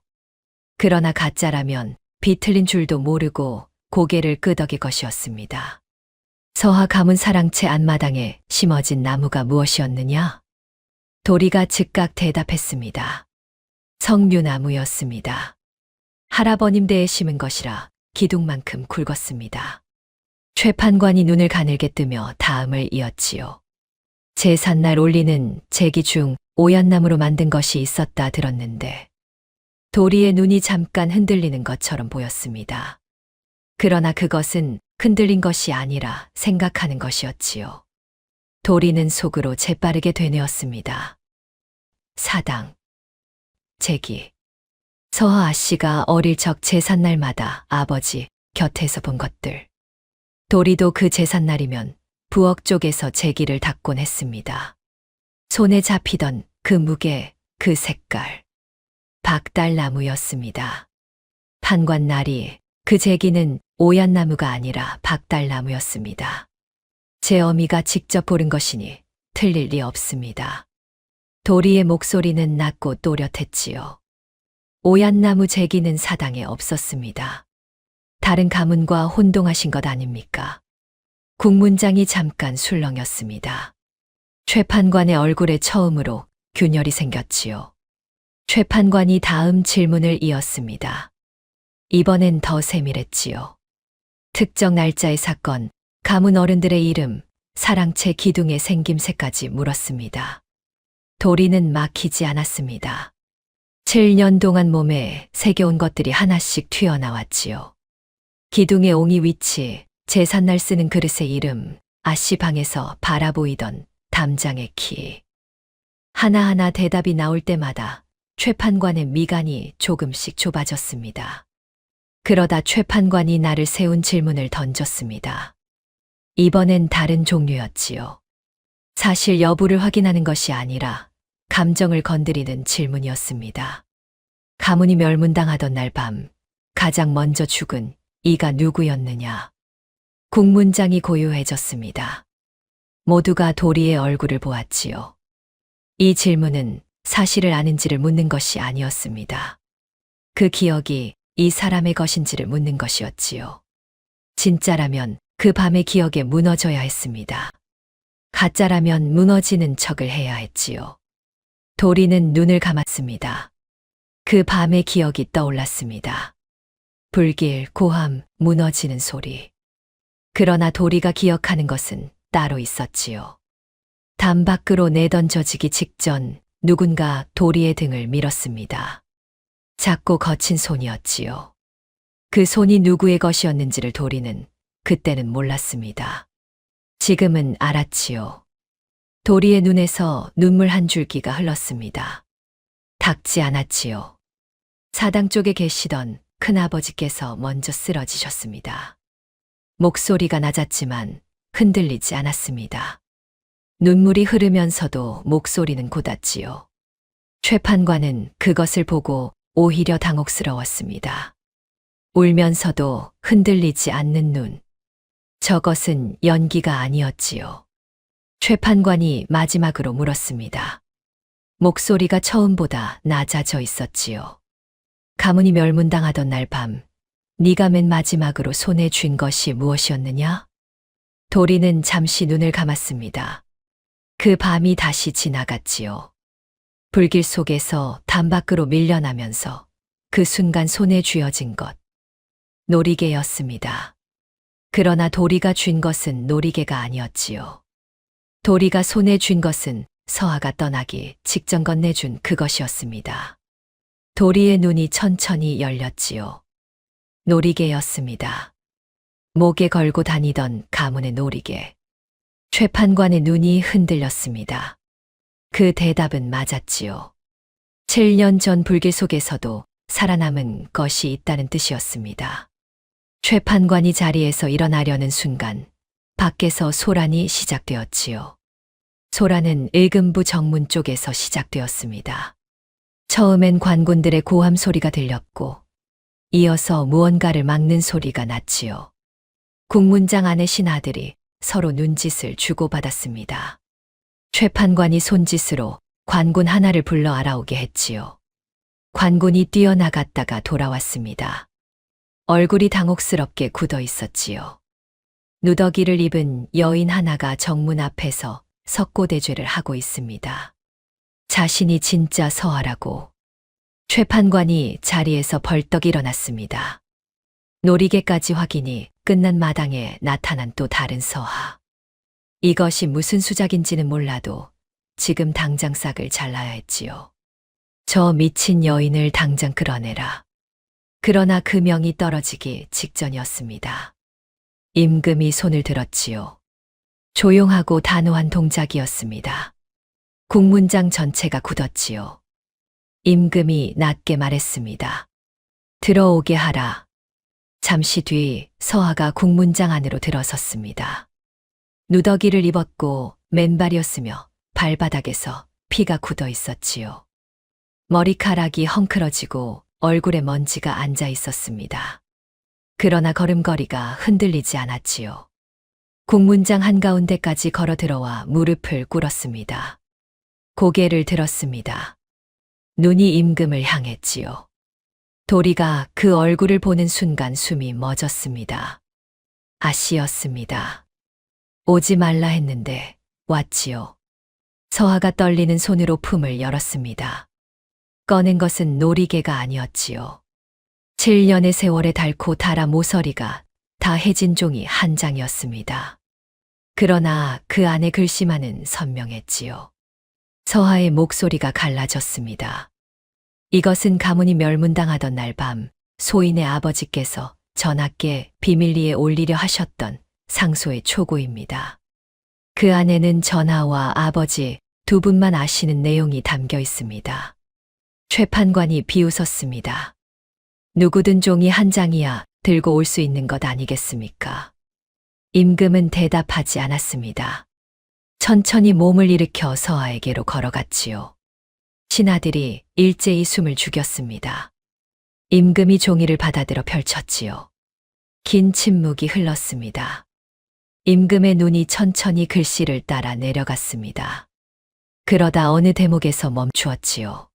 그러나 가짜라면 비틀린 줄도 모르고 고개를 끄덕일 것이었습니다. 서하 가문 사랑채 앞마당에 심어진 나무가 무엇이었느냐? 도리가 즉각 대답했습니다. 석류나무였습니다. 할아버님 댁에 심은 것이라 기둥만큼 굵었습니다. 최판관이 눈을 가늘게 뜨며 다음을 이었지요. 제삿날 올리는 제기 중 오얏나무로 만든 것이 있었다 들었는데 도리의 눈이 잠깐 흔들리는 것처럼 보였습니다. 그러나 그것은 흔들린 것이 아니라 생각하는 것이었지요. 도리는 속으로 재빠르게 되뇌었습니다. 사당, 제기. 서하 아씨가 어릴 적 제삿날마다 아버지 곁에서 본 것들. 도리도 그 제삿날이면 부엌 쪽에서 제기를 닦곤 했습니다. 손에 잡히던 그 무게, 그 색깔. 박달나무였습니다. 판관날이 그 제기는 오얏나무가 아니라 박달나무였습니다. 제 어미가 직접 고른 것이니 틀릴 리 없습니다. 도리의 목소리는 낮고 또렷했지요. 오얏나무 제기는 사당에 없었습니다. 다른 가문과 혼동하신 것 아닙니까? 국문장이 잠깐 술렁였습니다. 최판관의 얼굴에 처음으로 균열이 생겼지요. 최판관이 다음 질문을 이었습니다. 이번엔 더 세밀했지요. 특정 날짜의 사건, 가문 어른들의 이름, 사랑채 기둥의 생김새까지 물었습니다. 도리는 막히지 않았습니다. 7년 동안 몸에 새겨온 것들이 하나씩 튀어나왔지요. 기둥의 옹이 위치, 제삿날 쓰는 그릇의 이름, 아씨 방에서 바라보이던 담장의 키. 하나하나 대답이 나올 때마다 최판관의 미간이 조금씩 좁아졌습니다. 그러다 최판관이 나를 세운 질문을 던졌습니다. 이번엔 다른 종류였지요. 사실 여부를 확인하는 것이 아니라 감정을 건드리는 질문이었습니다. 가문이 멸문당하던 날 밤 가장 먼저 죽은 이가 누구였느냐? 국문장이 고요해졌습니다. 모두가 도리의 얼굴을 보았지요. 이 질문은 사실을 아는지를 묻는 것이 아니었습니다. 그 기억이 이 사람의 것인지를 묻는 것이었지요. 진짜라면 그 밤의 기억에 무너져야 했습니다. 가짜라면 무너지는 척을 해야 했지요. 도리는 눈을 감았습니다. 그 밤의 기억이 떠올랐습니다. 불길, 고함, 무너지는 소리. 그러나 도리가 기억하는 것은 따로 있었지요. 담 밖으로 내던져지기 직전 누군가 도리의 등을 밀었습니다. 작고 거친 손이었지요. 그 손이 누구의 것이었는지를 도리는 그때는 몰랐습니다. 지금은 알았지요. 도리의 눈에서 눈물 한 줄기가 흘렀습니다. 닿지 않았지요. 사당 쪽에 계시던 큰아버지께서 먼저 쓰러지셨습니다. 목소리가 낮았지만 흔들리지 않았습니다. 눈물이 흐르면서도 목소리는 곧았지요. 최판관은 그것을 보고 오히려 당혹스러웠습니다. 울면서도 흔들리지 않는 눈. 저것은 연기가 아니었지요. 최판관이 마지막으로 물었습니다. 목소리가 처음보다 낮아져 있었지요. 가문이 멸문당하던 날 밤, 네가 맨 마지막으로 손에 쥔 것이 무엇이었느냐? 도리는 잠시 눈을 감았습니다. 그 밤이 다시 지나갔지요. 불길 속에서 담 밖으로 밀려나면서 그 순간 손에 쥐어진 것. 놀이개였습니다. 그러나 도리가 쥔 것은 놀이개가 아니었지요. 도리가 손에 쥔 것은 서하가 떠나기 직전 건네준 그것이었습니다. 도리의 눈이 천천히 열렸지요. 놀이개였습니다. 목에 걸고 다니던 가문의 놀이개. 최판관의 눈이 흔들렸습니다. 그 대답은 맞았지요. 7년 전 불길 속에서도 살아남은 것이 있다는 뜻이었습니다. 최판관이 자리에서 일어나려는 순간 밖에서 소란이 시작되었지요. 소란은 일금부 정문 쪽에서 시작되었습니다. 처음엔 관군들의 고함 소리가 들렸고 이어서 무언가를 막는 소리가 났지요. 국문장 안의 신하들이 서로 눈짓을 주고받았습니다. 최판관이 손짓으로 관군 하나를 불러 알아오게 했지요. 관군이 뛰어나갔다가 돌아왔습니다. 얼굴이 당혹스럽게 굳어 있었지요. 누더기를 입은 여인 하나가 정문 앞에서 석고대죄를 하고 있습니다. 자신이 진짜 서하라고. 최판관이 자리에서 벌떡 일어났습니다. 놀이개까지 확인이 끝난 마당에 나타난 또 다른 서하. 이것이 무슨 수작인지는 몰라도 지금 당장 싹을 잘라야 했지요. 저 미친 여인을 당장 끌어내라. 그러나 그 명이 떨어지기 직전이었습니다. 임금이 손을 들었지요. 조용하고 단호한 동작이었습니다. 국문장 전체가 굳었지요. 임금이 낮게 말했습니다. 들어오게 하라. 잠시 뒤 서하가 국문장 안으로 들어섰습니다. 누더기를 입었고 맨발이었으며 발바닥에서 피가 굳어 있었지요. 머리카락이 헝클어지고 얼굴에 먼지가 앉아 있었습니다. 그러나 걸음걸이가 흔들리지 않았지요. 국문장 한가운데까지 걸어 들어와 무릎을 꿇었습니다. 고개를 들었습니다. 눈이 임금을 향했지요. 도리가 그 얼굴을 보는 순간 숨이 멎었습니다. 아씨였습니다. 오지 말라 했는데 왔지요. 서하가 떨리는 손으로 품을 열었습니다. 꺼낸 것은 놀이개가 아니었지요. 7년의 세월에 닳고 닳아 모서리가 다 해진 종이 한 장이었습니다. 그러나 그 안의 글씨만은 선명했지요. 서하의 목소리가 갈라졌습니다. 이것은 가문이 멸문당하던 날 밤 소인의 아버지께서 전하께 비밀리에 올리려 하셨던 상소의 초고입니다. 그 안에는 전하와 아버지 두 분만 아시는 내용이 담겨 있습니다. 최판관이 비웃었습니다. 누구든 종이 한 장이야 들고 올 수 있는 것 아니겠습니까? 임금은 대답하지 않았습니다. 천천히 몸을 일으켜 서하에게로 걸어갔지요. 신하들이 일제히 숨을 죽였습니다. 임금이 종이를 받아들어 펼쳤지요. 긴 침묵이 흘렀습니다. 임금의 눈이 천천히 글씨를 따라 내려갔습니다. 그러다 어느 대목에서 멈추었지요.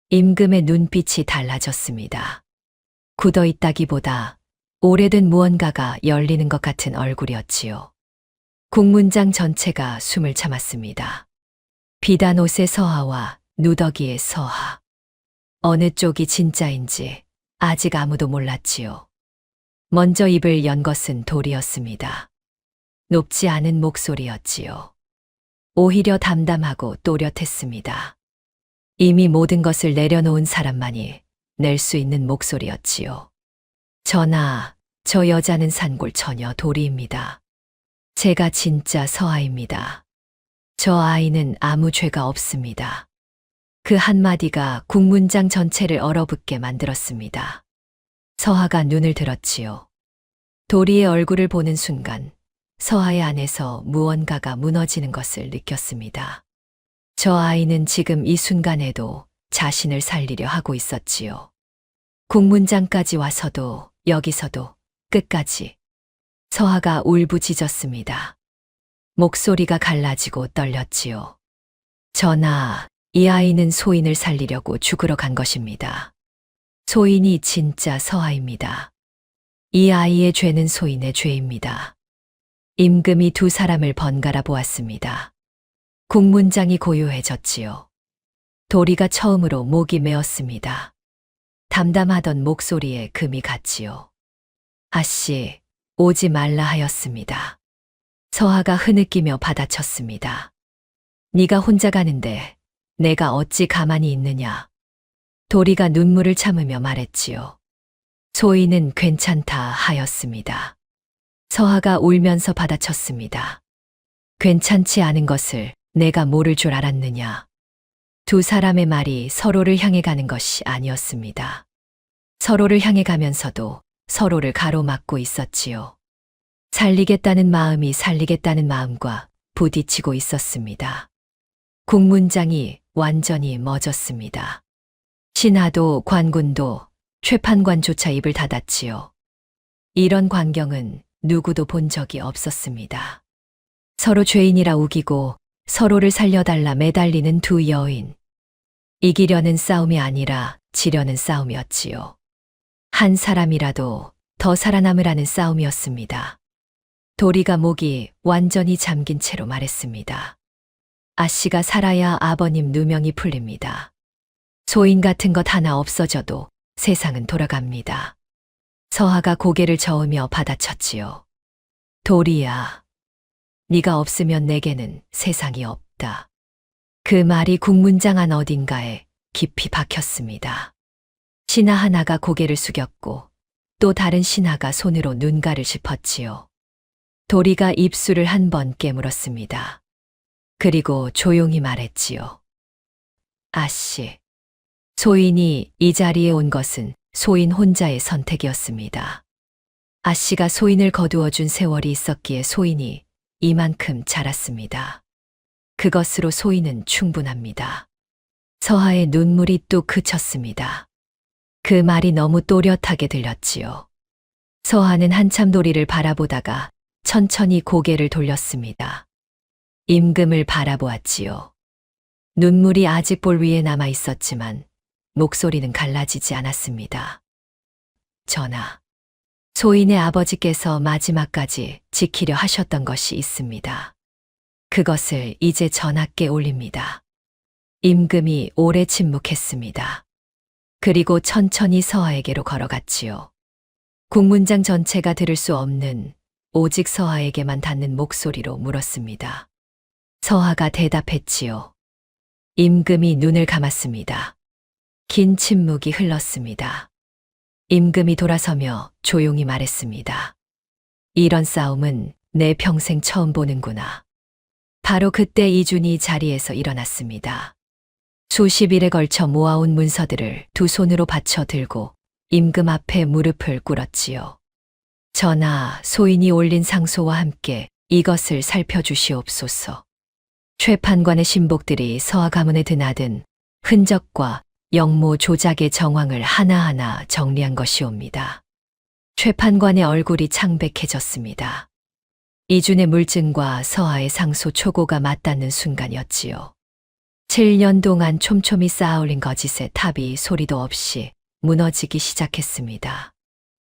임금의 눈빛이 달라졌습니다. 굳어 있다기보다 오래된 무언가가 열리는 것 같은 얼굴이었지요. 국문장 전체가 숨을 참았습니다. 비단 옷의 서하와 누더기의 서하. 어느 쪽이 진짜인지 아직 아무도 몰랐지요. 먼저 입을 연 것은 돌이었습니다. 높지 않은 목소리였지요. 오히려 담담하고 또렷했습니다. 이미 모든 것을 내려놓은 사람만이 낼 수 있는 목소리였지요. 전하, 저 여자는 산골 처녀 도리입니다. 제가 진짜 서하입니다. 저 아이는 아무 죄가 없습니다. 그 한마디가 국문장 전체를 얼어붙게 만들었습니다. 서하가 눈을 들었지요. 도리의 얼굴을 보는 순간 서하의 안에서 무언가가 무너지는 것을 느꼈습니다. 저 아이는 지금 이 순간에도 자신을 살리려 하고 있었지요. 국문장까지 와서도 여기서도 끝까지 서하가 울부짖었습니다. 목소리가 갈라지고 떨렸지요. 전하, 이 아이는 소인을 살리려고 죽으러 간 것입니다. 소인이 진짜 서하입니다. 이 아이의 죄는 소인의 죄입니다. 임금이 두 사람을 번갈아 보았습니다. 국문장이 고요해졌지요. 도리가 처음으로 목이 메었습니다. 담담하던 목소리에 금이 갔지요. 아씨, 오지 말라 하였습니다. 서하가 흐느끼며 받아쳤습니다. 네가 혼자 가는데 내가 어찌 가만히 있느냐. 도리가 눈물을 참으며 말했지요. 소인은 괜찮다 하였습니다. 서하가 울면서 받아쳤습니다. 괜찮지 않은 것을 내가 모를 줄 알았느냐. 두 사람의 말이 서로를 향해 가는 것이 아니었습니다. 서로를 향해 가면서도 서로를 가로막고 있었지요. 살리겠다는 마음이 살리겠다는 마음과 부딪히고 있었습니다. 국문장이 완전히 멎었습니다. 신하도 관군도 최판관조차 입을 닫았지요. 이런 광경은 누구도 본 적이 없었습니다. 서로 죄인이라 우기고 서로를 살려달라 매달리는 두 여인. 이기려는 싸움이 아니라 지려는 싸움이었지요. 한 사람이라도 더 살아남으라는 싸움이었습니다. 도리가 목이 완전히 잠긴 채로 말했습니다. 아씨가 살아야 아버님 누명이 풀립니다. 소인 같은 것 하나 없어져도 세상은 돌아갑니다. 서하가 고개를 저으며 받아쳤지요. 도리야, 네가 없으면 내게는 세상이 없다. 그 말이 국문장 안 어딘가에 깊이 박혔습니다. 신하 하나가 고개를 숙였고 또 다른 신하가 손으로 눈가를 짚었지요. 도리가 입술을 한 번 깨물었습니다. 그리고 조용히 말했지요. 아씨, 소인이 이 자리에 온 것은 소인 혼자의 선택이었습니다. 아씨가 소인을 거두어준 세월이 있었기에 소인이 이만큼 자랐습니다. 그것으로 소인은 충분합니다. 서하의 눈물이 뚝 그쳤습니다. 그 말이 너무 또렷하게 들렸지요. 서하는 한참 도리를 바라보다가 천천히 고개를 돌렸습니다. 임금을 바라보았지요. 눈물이 아직 볼 위에 남아 있었지만 목소리는 갈라지지 않았습니다. 전하, 소인의 아버지께서 마지막까지 지키려 하셨던 것이 있습니다. 그것을 이제 전하께 올립니다. 임금이 오래 침묵했습니다. 그리고 천천히 서하에게로 걸어갔지요. 국문장 전체가 들을 수 없는 오직 서하에게만 닿는 목소리로 물었습니다. 서하가 대답했지요. 임금이 눈을 감았습니다. 긴 침묵이 흘렀습니다. 임금이 돌아서며 조용히 말했습니다. 이런 싸움은 내 평생 처음 보는구나. 바로 그때 이준이 자리에서 일어났습니다. 수십 일에 걸쳐 모아온 문서들을 두 손으로 받쳐 들고 임금 앞에 무릎을 꿇었지요. 전하, 소인이 올린 상소와 함께 이것을 살펴주시옵소서. 최판관의 신복들이 서하 가문에 드나든 흔적과 영모 조작의 정황을 하나하나 정리한 것이옵니다. 최판관의 얼굴이 창백해졌습니다. 이준의 물증과 서하의 상소 초고가 맞닿는 순간이었지요. 7년 동안 촘촘히 쌓아올린 거짓의 탑이 소리도 없이 무너지기 시작했습니다.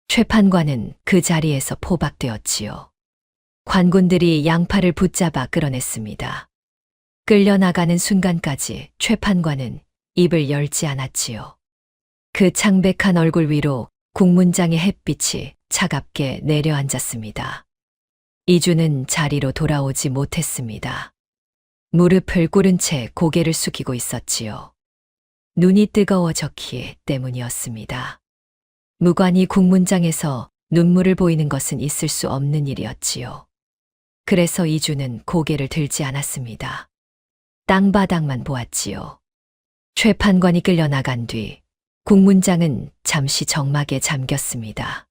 최판관은 그 자리에서 포박되었지요. 관군들이 양팔을 붙잡아 끌어냈습니다. 끌려나가는 순간까지 최판관은 입을 열지 않았지요. 그 창백한 얼굴 위로 국문장의 햇빛이 차갑게 내려앉았습니다. 이준은 자리로 돌아오지 못했습니다. 무릎을 꿇은 채 고개를 숙이고 있었지요. 눈이 뜨거워졌기 때문이었습니다. 무관이 국문장에서 눈물을 보이는 것은 있을 수 없는 일이었지요. 그래서 이준은 고개를 들지 않았습니다. 땅바닥만 보았지요. 최판관이 끌려나간 뒤 국문장은 잠시 정막에 잠겼습니다.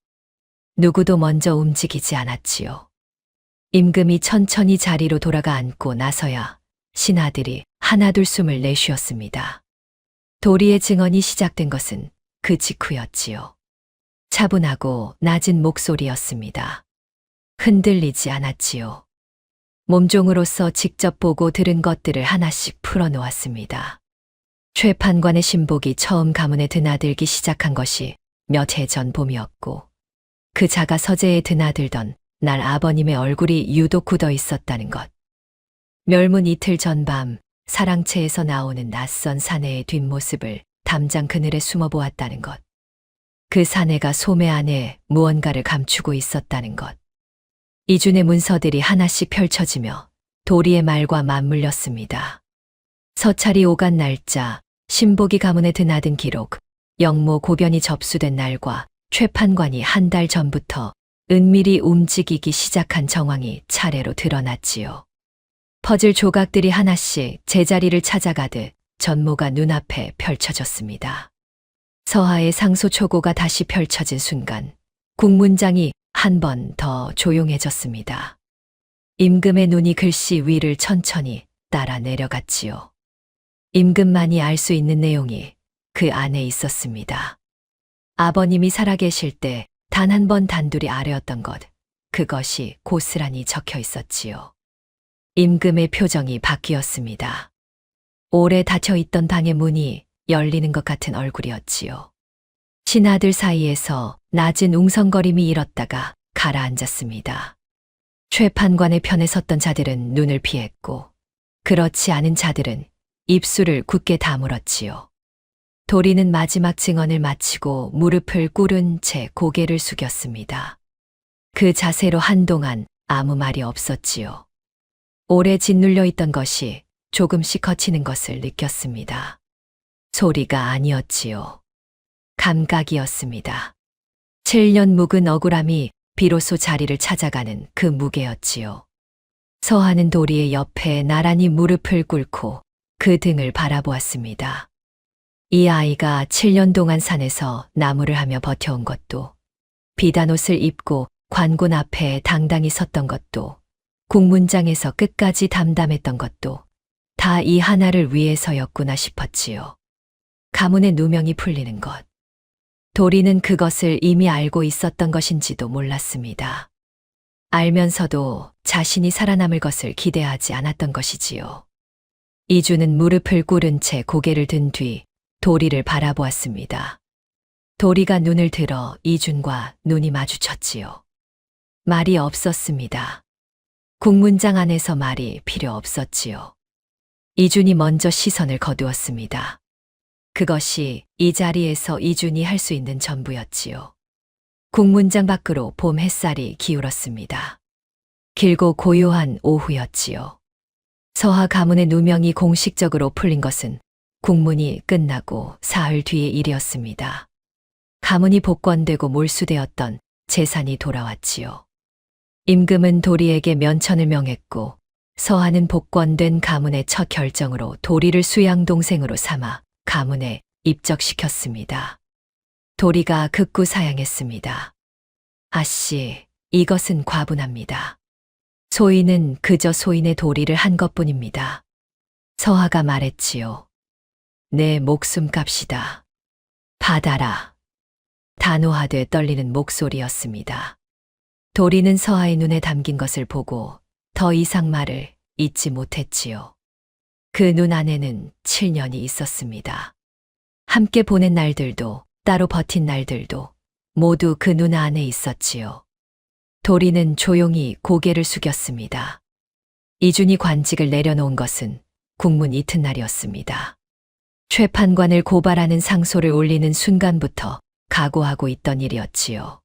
누구도 먼저 움직이지 않았지요. 임금이 천천히 자리로 돌아가 앉고 나서야 신하들이 하나둘 숨을 내쉬었습니다. 도리의 증언이 시작된 것은 그 직후였지요. 차분하고 낮은 목소리였습니다. 흔들리지 않았지요. 몸종으로서 직접 보고 들은 것들을 하나씩 풀어놓았습니다. 최판관의 신복이 처음 가문에 드나들기 시작한 것이 몇 해 전 봄이었고 그 자가 서재에 드나들던 날 아버님의 얼굴이 유독 굳어 있었다는 것. 멸문 이틀 전 밤 사랑채에서 나오는 낯선 사내의 뒷모습을 담장 그늘에 숨어 보았다는 것. 그 사내가 소매 안에 무언가를 감추고 있었다는 것. 이준의 문서들이 하나씩 펼쳐지며 도리의 말과 맞물렸습니다. 서찰이 오간 날짜, 신복이 가문에 드나든 기록, 영모 고변이 접수된 날과 최판관이 한 달 전부터 은밀히 움직이기 시작한 정황이 차례로 드러났지요. 퍼즐 조각들이 하나씩 제자리를 찾아가듯 전모가 눈앞에 펼쳐졌습니다. 서하의 상소초고가 다시 펼쳐진 순간 국문장이 한 번 더 조용해졌습니다. 임금의 눈이 글씨 위를 천천히 따라 내려갔지요. 임금만이 알 수 있는 내용이 그 안에 있었습니다. 아버님이 살아계실 때 단 한 번 단둘이 아뢰었던 것, 그것이 고스란히 적혀 있었지요. 임금의 표정이 바뀌었습니다. 오래 닫혀 있던 방의 문이 열리는 것 같은 얼굴이었지요. 신하들 사이에서 낮은 웅성거림이 일었다가 가라앉았습니다. 최판관의 편에 섰던 자들은 눈을 피했고, 그렇지 않은 자들은 입술을 굳게 다물었지요. 도리는 마지막 증언을 마치고 무릎을 꿇은 채 고개를 숙였습니다. 그 자세로 한동안 아무 말이 없었지요. 오래 짓눌려 있던 것이 조금씩 거치는 것을 느꼈습니다. 소리가 아니었지요. 감각이었습니다. 7년 묵은 억울함이 비로소 자리를 찾아가는 그 무게였지요. 서하는 도리의 옆에 나란히 무릎을 꿇고 그 등을 바라보았습니다. 이 아이가 7년 동안 산에서 나무를 하며 버텨온 것도, 비단옷을 입고 관군 앞에 당당히 섰던 것도, 국문장에서 끝까지 담담했던 것도 다 이 하나를 위해서였구나 싶었지요. 가문의 누명이 풀리는 것. 도리는 그것을 이미 알고 있었던 것인지도 몰랐습니다. 알면서도 자신이 살아남을 것을 기대하지 않았던 것이지요. 이주는 무릎을 꿇은 채 고개를 든 뒤 도리를 바라보았습니다. 도리가 눈을 들어 이준과 눈이 마주쳤지요. 말이 없었습니다. 국문장 안에서 말이 필요 없었지요. 이준이 먼저 시선을 거두었습니다. 그것이 이 자리에서 이준이 할 수 있는 전부였지요. 국문장 밖으로 봄 햇살이 기울었습니다. 길고 고요한 오후였지요. 서하 가문의 누명이 공식적으로 풀린 것은 국문이 끝나고 사흘 뒤의 일이었습니다. 가문이 복권되고 몰수되었던 재산이 돌아왔지요. 임금은 도리에게 면천을 명했고, 서하는 복권된 가문의 첫 결정으로 도리를 수양 동생으로 삼아 가문에 입적시켰습니다. 도리가 극구 사양했습니다. 아씨, 이것은 과분합니다. 소인은 그저 소인의 도리를 한 것뿐입니다. 서하가 말했지요. 내 목숨값이다. 받아라. 단호하되 떨리는 목소리였습니다. 도리는 서하의 눈에 담긴 것을 보고 더 이상 말을 잇지 못했지요. 그 눈 안에는 7년이 있었습니다. 함께 보낸 날들도 따로 버틴 날들도 모두 그 눈 안에 있었지요. 도리는 조용히 고개를 숙였습니다. 이준이 관직을 내려놓은 것은 국문 이튿날이었습니다. 최판관을 고발하는 상소를 올리는 순간부터 각오하고 있던 일이었지요.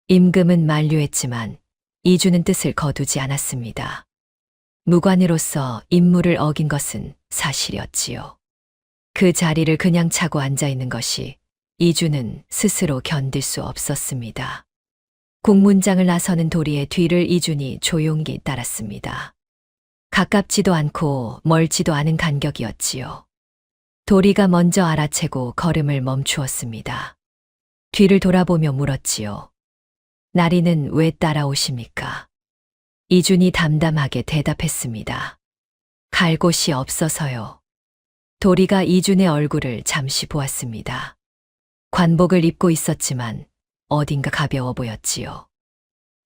임금은 만류했지만 이주는 뜻을 거두지 않았습니다. 무관으로서 임무를 어긴 것은 사실이었지요. 그 자리를 그냥 차고 앉아 있는 것이 이주는 스스로 견딜 수 없었습니다. 국문장을 나서는 도리의 뒤를 이준이 조용히 따랐습니다. 가깝지도 않고 멀지도 않은 간격이었지요. 도리가 먼저 알아채고 걸음을 멈추었습니다. 뒤를 돌아보며 물었지요. 나리는 왜 따라오십니까? 이준이 담담하게 대답했습니다. 갈 곳이 없어서요. 도리가 이준의 얼굴을 잠시 보았습니다. 관복을 입고 있었지만 어딘가 가벼워 보였지요.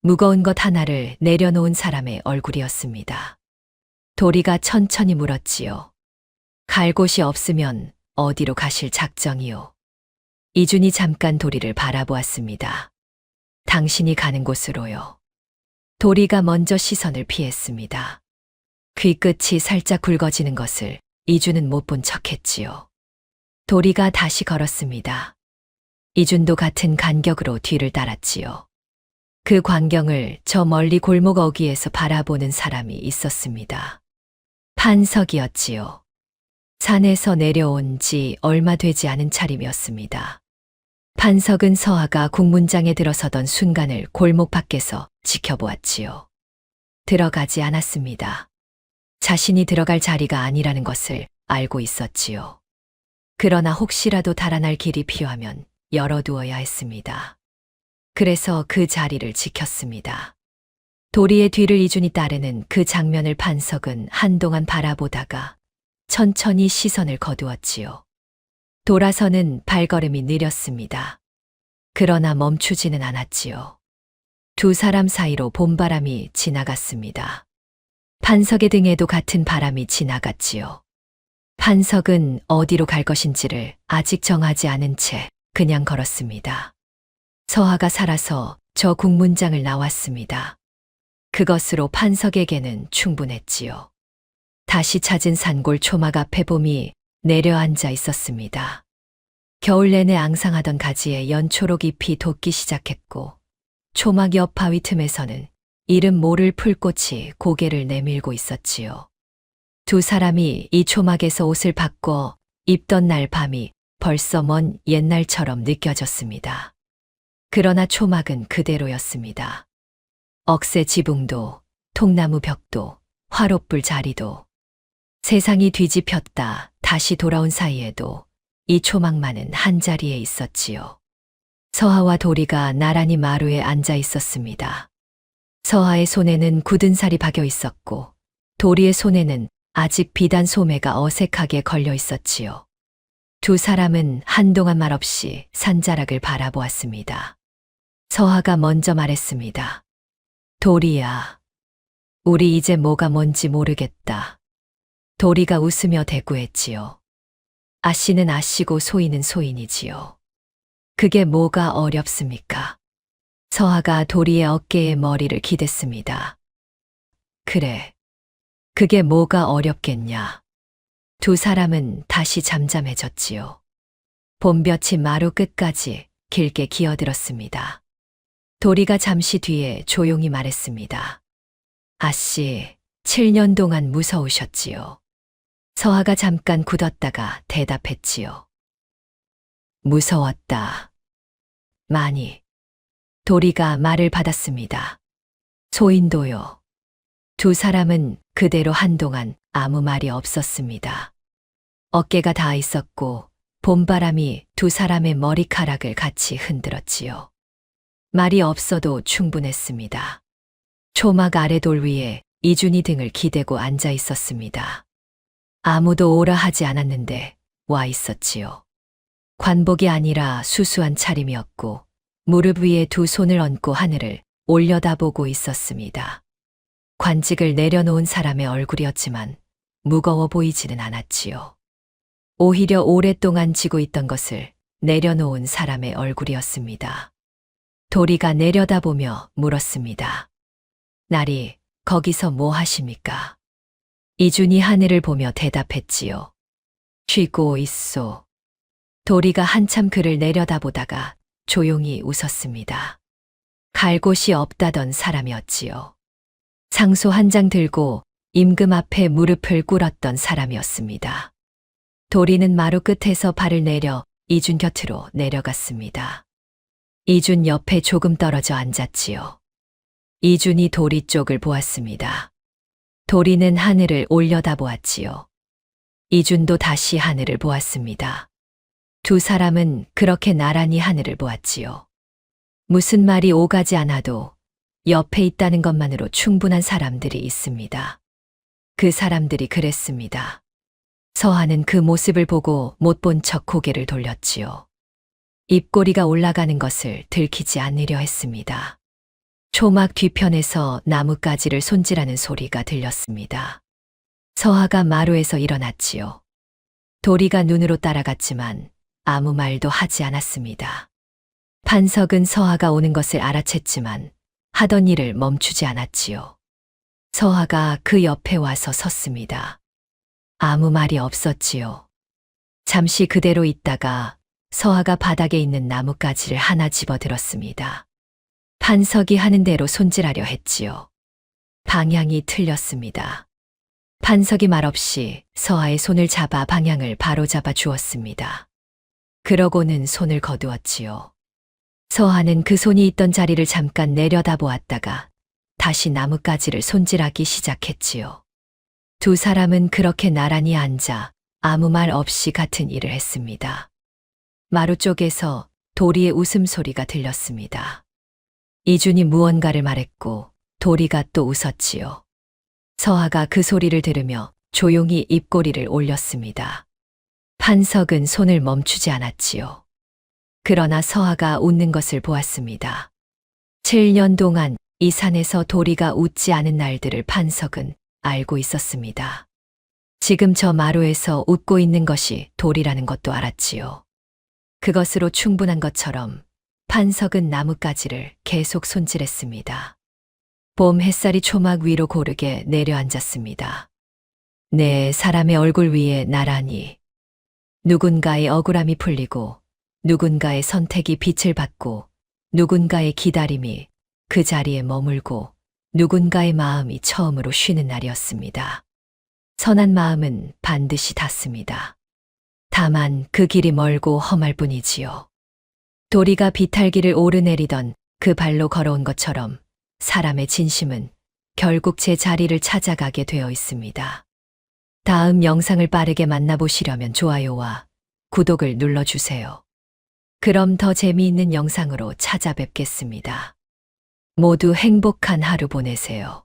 무거운 것 하나를 내려놓은 사람의 얼굴이었습니다. 도리가 천천히 물었지요. 갈 곳이 없으면 어디로 가실 작정이요? 이준이 잠깐 도리를 바라보았습니다. 당신이 가는 곳으로요. 도리가 먼저 시선을 피했습니다. 귀끝이 살짝 굵어지는 것을 이준은 못 본 척했지요. 도리가 다시 걸었습니다. 이준도 같은 간격으로 뒤를 따랐지요. 그 광경을 저 멀리 골목 어귀에서 바라보는 사람이 있었습니다. 판석이었지요. 산에서 내려온 지 얼마 되지 않은 차림이었습니다. 판석은 서하가 국문장에 들어서던 순간을 골목 밖에서 지켜보았지요. 들어가지 않았습니다. 자신이 들어갈 자리가 아니라는 것을 알고 있었지요. 그러나 혹시라도 달아날 길이 필요하면 열어두어야 했습니다. 그래서 그 자리를 지켰습니다. 도리의 뒤를 이준이 따르는 그 장면을 판석은 한동안 바라보다가 천천히 시선을 거두었지요. 돌아서는 발걸음이 느렸습니다. 그러나 멈추지는 않았지요. 두 사람 사이로 봄바람이 지나갔습니다. 판석의 등에도 같은 바람이 지나갔지요. 판석은 어디로 갈 것인지를 아직 정하지 않은 채 그냥 걸었습니다. 서하가 살아서 저 국문장을 나왔습니다. 그것으로 판석에게는 충분했지요. 다시 찾은 산골 초막 앞에 봄이 내려앉아 있었습니다. 겨울 내내 앙상하던 가지에 연초록 잎이 돋기 시작했고 초막 옆 바위 틈에서는 이름 모를 풀꽃이 고개를 내밀고 있었지요. 두 사람이 이 초막에서 옷을 바꿔 입던 날 밤이 벌써 먼 옛날처럼 느껴졌습니다. 그러나 초막은 그대로였습니다. 억새 지붕도, 통나무 벽도, 화롯불 자리도, 세상이 뒤집혔다 다시 돌아온 사이에도 이 초막만은 한자리에 있었지요. 서하와 도리가 나란히 마루에 앉아 있었습니다. 서하의 손에는 굳은 살이 박여 있었고 도리의 손에는 아직 비단 소매가 어색하게 걸려 있었지요. 두 사람은 한동안 말없이 산자락을 바라보았습니다. 서하가 먼저 말했습니다. 도리야, 우리 이제 뭐가 뭔지 모르겠다. 도리가 웃으며 대꾸했지요. 아씨는 아씨고 소인은 소인이지요. 그게 뭐가 어렵습니까? 서하가 도리의 어깨에 머리를 기댔습니다. 그래, 그게 뭐가 어렵겠냐. 두 사람은 다시 잠잠해졌지요. 봄볕이 마루 끝까지 길게 기어들었습니다. 도리가 잠시 뒤에 조용히 말했습니다. 아씨, 7년 동안 무서우셨지요. 서하가 잠깐 굳었다가 대답했지요. 무서웠다. 많이. 도리가 말을 받았습니다. 소인도요. 두 사람은 그대로 한동안 아무 말이 없었습니다. 어깨가 닿아 있었고 봄바람이 두 사람의 머리카락을 같이 흔들었지요. 말이 없어도 충분했습니다. 초막 아래 돌 위에 이준이 등을 기대고 앉아 있었습니다. 아무도 오라 하지 않았는데 와 있었지요. 관복이 아니라 수수한 차림이었고 무릎 위에 두 손을 얹고 하늘을 올려다보고 있었습니다. 관직을 내려놓은 사람의 얼굴이었지만 무거워 보이지는 않았지요. 오히려 오랫동안 지고 있던 것을 내려놓은 사람의 얼굴이었습니다. 도리가 내려다보며 물었습니다. 나리, 거기서 뭐 하십니까? 이준이 하늘을 보며 대답했지요. 쉬고 있소. 도리가 한참 그를 내려다보다가 조용히 웃었습니다. 갈 곳이 없다던 사람이었지요. 상소 한 장 들고 임금 앞에 무릎을 꿇었던 사람이었습니다. 도리는 마루 끝에서 발을 내려 이준 곁으로 내려갔습니다. 이준 옆에 조금 떨어져 앉았지요. 이준이 도리 쪽을 보았습니다. 도리는 하늘을 올려다보았지요. 이준도 다시 하늘을 보았습니다. 두 사람은 그렇게 나란히 하늘을 보았지요. 무슨 말이 오가지 않아도 옆에 있다는 것만으로 충분한 사람들이 있습니다. 그 사람들이 그랬습니다. 서하는 그 모습을 보고 못 본 척 고개를 돌렸지요. 입꼬리가 올라가는 것을 들키지 않으려 했습니다. 초막 뒤편에서 나뭇가지를 손질하는 소리가 들렸습니다. 서하가 마루에서 일어났지요. 도리가 눈으로 따라갔지만 아무 말도 하지 않았습니다. 판석은 서하가 오는 것을 알아챘지만 하던 일을 멈추지 않았지요. 서하가 그 옆에 와서 섰습니다. 아무 말이 없었지요. 잠시 그대로 있다가 서하가 바닥에 있는 나뭇가지를 하나 집어들었습니다. 판석이 하는 대로 손질하려 했지요. 방향이 틀렸습니다. 판석이 말없이 서하의 손을 잡아 방향을 바로잡아 주었습니다. 그러고는 손을 거두었지요. 서하는 그 손이 있던 자리를 잠깐 내려다보았다가 다시 나뭇가지를 손질하기 시작했지요. 두 사람은 그렇게 나란히 앉아 아무 말 없이 같은 일을 했습니다. 마루 쪽에서 도리의 웃음소리가 들렸습니다. 이준이 무언가를 말했고 도리가 또 웃었지요. 서하가 그 소리를 들으며 조용히 입꼬리를 올렸습니다. 판석은 손을 멈추지 않았지요. 그러나 서하가 웃는 것을 보았습니다. 7년 동안 이 산에서 도리가 웃지 않은 날들을 판석은 알고 있었습니다. 지금 저 마루에서 웃고 있는 것이 도리라는 것도 알았지요. 그것으로 충분한 것처럼 판석은 나뭇가지를 계속 손질했습니다. 봄 햇살이 초막 위로 고르게 내려앉았습니다. 네, 사람의 얼굴 위에 나란히 누군가의 억울함이 풀리고 누군가의 선택이 빛을 받고 누군가의 기다림이 그 자리에 머물고 누군가의 마음이 처음으로 쉬는 날이었습니다. 선한 마음은 반드시 닿습니다. 다만 그 길이 멀고 험할 뿐이지요. 도리가 비탈길을 오르내리던 그 발로 걸어온 것처럼 사람의 진심은 결국 제 자리를 찾아가게 되어 있습니다. 다음 영상을 빠르게 만나보시려면 좋아요와 구독을 눌러주세요. 그럼 더 재미있는 영상으로 찾아뵙겠습니다. 모두 행복한 하루 보내세요.